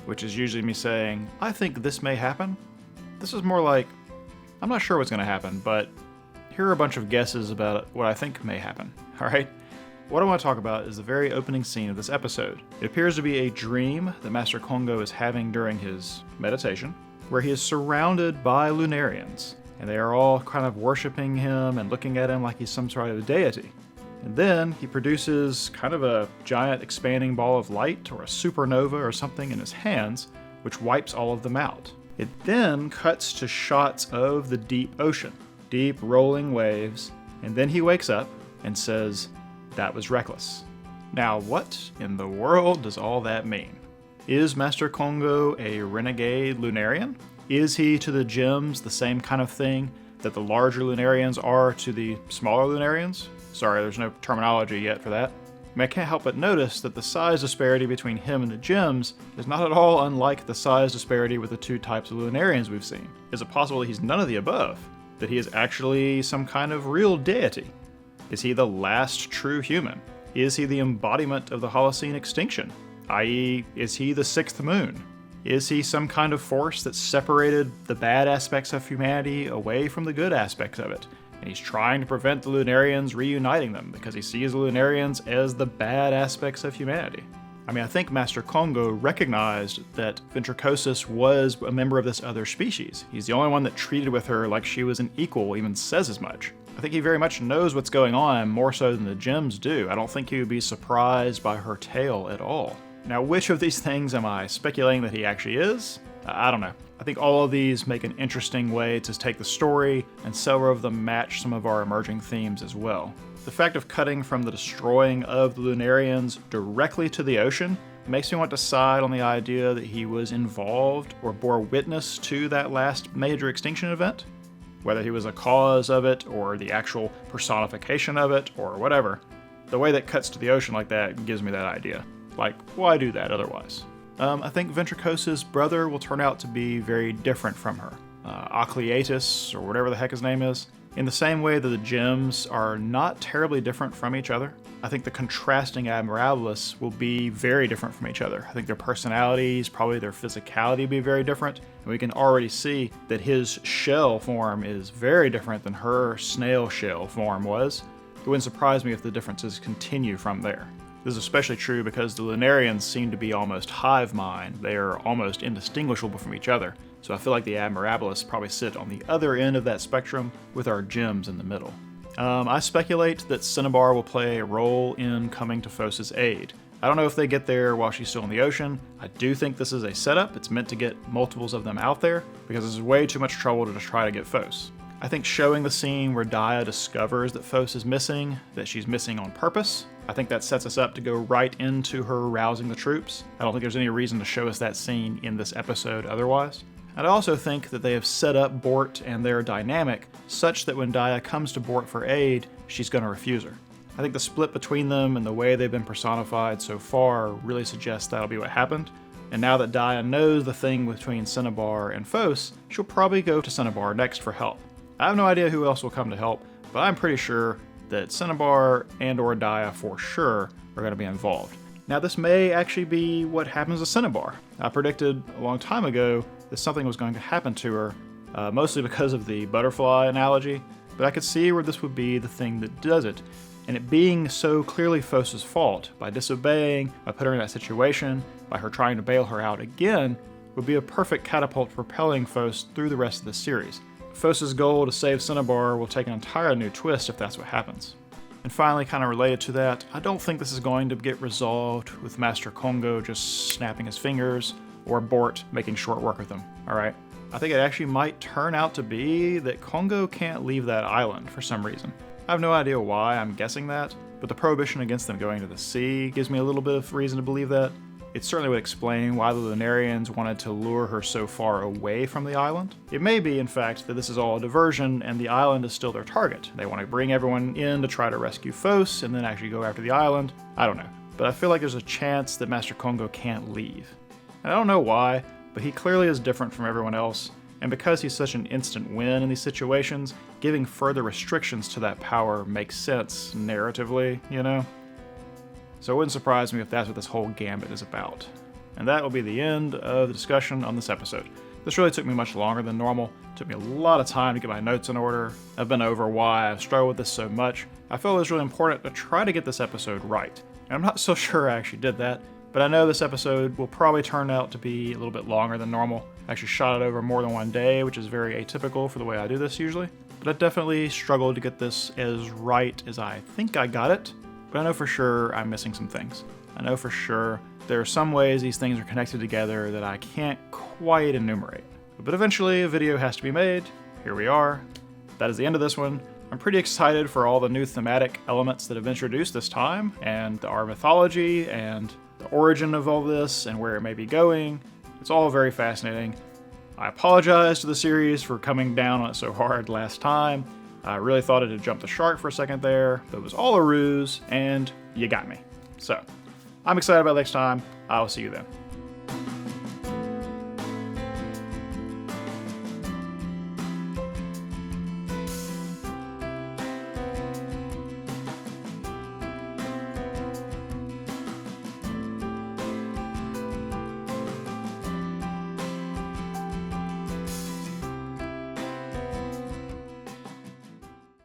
which is usually me saying, I think this may happen. This is more like, I'm not sure what's going to happen, but here are a bunch of guesses about what I think may happen. Alright? What I want to talk about is the very opening scene of this episode. It appears to be a dream that Master Kongo is having during his meditation, where he is surrounded by Lunarians, and they are all kind of worshipping him and looking at him like he's some sort of deity. And then he produces kind of a giant expanding ball of light or a supernova or something in his hands, which wipes all of them out. It then cuts to shots of the deep ocean, deep rolling waves, and then he wakes up and says, "That was reckless." Now, what in the world does all that mean? Is Master Kongo a renegade Lunarian? Is he to the gems the same kind of thing that the larger Lunarians are to the smaller Lunarians? Sorry, there's no terminology yet for that. I mean, I can't help but notice that the size disparity between him and the gems is not at all unlike the size disparity with the two types of Lunarians we've seen. Is it possible that he's none of the above? That he is actually some kind of real deity? Is he the last true human? Is he the embodiment of the Holocene extinction? I.e., is he the sixth moon? Is he some kind of force that separated the bad aspects of humanity away from the good aspects of it? And he's trying to prevent the Lunarians reuniting them because he sees the Lunarians as the bad aspects of humanity. I mean, I think Master Kongo recognized that Ventricosus was a member of this other species. He's the only one that treated with her like she was an equal, even says as much. I think he very much knows what's going on, more so than the gems do. I don't think he would be surprised by her tale at all. Now, which of these things am I speculating that he actually is? I don't know. I think all of these make an interesting way to take the story, and several of them match some of our emerging themes as well. The fact of cutting from the destroying of the Lunarians directly to the ocean makes me want to side on the idea that he was involved or bore witness to that last major extinction event. Whether he was a cause of it, or the actual personification of it, or whatever. The way that cuts to the ocean like that gives me that idea. Like, why do that otherwise? I think Ventricosus' brother will turn out to be very different from her. Acleatus, or whatever the heck his name is. In the same way that the gems are not terribly different from each other, I think the contrasting Admirabilis will be very different from each other. I think their personalities, probably their physicality will be very different, and we can already see that his shell form is very different than her snail shell form was. It wouldn't surprise me if the differences continue from there. This is especially true because the Lunarians seem to be almost hive mind. They are almost indistinguishable from each other, so I feel like the Admirabilis probably sit on the other end of that spectrum with our gems in the middle. I speculate that Cinnabar will play a role in coming to Phos's aid. I don't know if they get there while she's still in the ocean. I do think this is a setup. It's meant to get multiples of them out there, because this is way too much trouble to try to get Phos. I think showing the scene where Dia discovers that Phos is missing, that she's missing on purpose, I think that sets us up to go right into her rousing the troops. I don't think there's any reason to show us that scene in this episode otherwise. And I also think that they have set up Bort and their dynamic such that when Dia comes to Bort for aid, she's going to refuse her. I think the split between them and the way they've been personified so far really suggests that'll be what happened. And now that Dia knows the thing between Cinnabar and Phos, she'll probably go to Cinnabar next for help. I have no idea who else will come to help, but I'm pretty sure that Cinnabar and or Dia for sure are going to be involved. Now this may actually be what happens to Cinnabar. I predicted a long time ago that something was going to happen to her, mostly because of the butterfly analogy, but I could see where this would be the thing that does it, and it being so clearly Phos's fault, by disobeying, by putting her in that situation, by her trying to bail her out again, would be a perfect catapult for propelling Phos through the rest of the series. Phos's goal to save Cinnabar will take an entirely new twist if that's what happens. And finally, kind of related to that, I don't think this is going to get resolved with Master Kongo just snapping his fingers, or Bort making short work with him, alright? I think it actually might turn out to be that Kongo can't leave that island for some reason. I have no idea why I'm guessing that, but the prohibition against them going to the sea gives me a little bit of reason to believe that. It certainly would explain why the Lunarians wanted to lure her so far away from the island. It may be, in fact, that this is all a diversion and the island is still their target. They want to bring everyone in to try to rescue Phos and then actually go after the island. I don't know. But I feel like there's a chance that Master Kongo can't leave. And I don't know why, but he clearly is different from everyone else. And because he's such an instant win in these situations, giving further restrictions to that power makes sense narratively, you know? So it wouldn't surprise me if that's what this whole gambit is about. And that will be the end of the discussion on this episode. This really took me much longer than normal. It took me a lot of time to get my notes in order. I've been over why I've struggled with this so much. I felt it was really important to try to get this episode right. And I'm not so sure I actually did that, but I know this episode will probably turn out to be a little bit longer than normal. I actually shot it over more than one day, which is very atypical for the way I do this usually. But I definitely struggled to get this as right as I think I got it. But I know for sure I'm missing some things. I know for sure there are some ways these things are connected together that I can't quite enumerate. But eventually a video has to be made. Here we are. That is the end of this one. I'm pretty excited for all the new thematic elements that have been introduced this time, and our mythology, and the origin of all this, and where it may be going. It's all very fascinating. I apologize to the series for coming down on it so hard last time. I really thought it had jumped the shark for a second there, but it was all a ruse, and you got me. So, I'm excited about next time. I will see you then.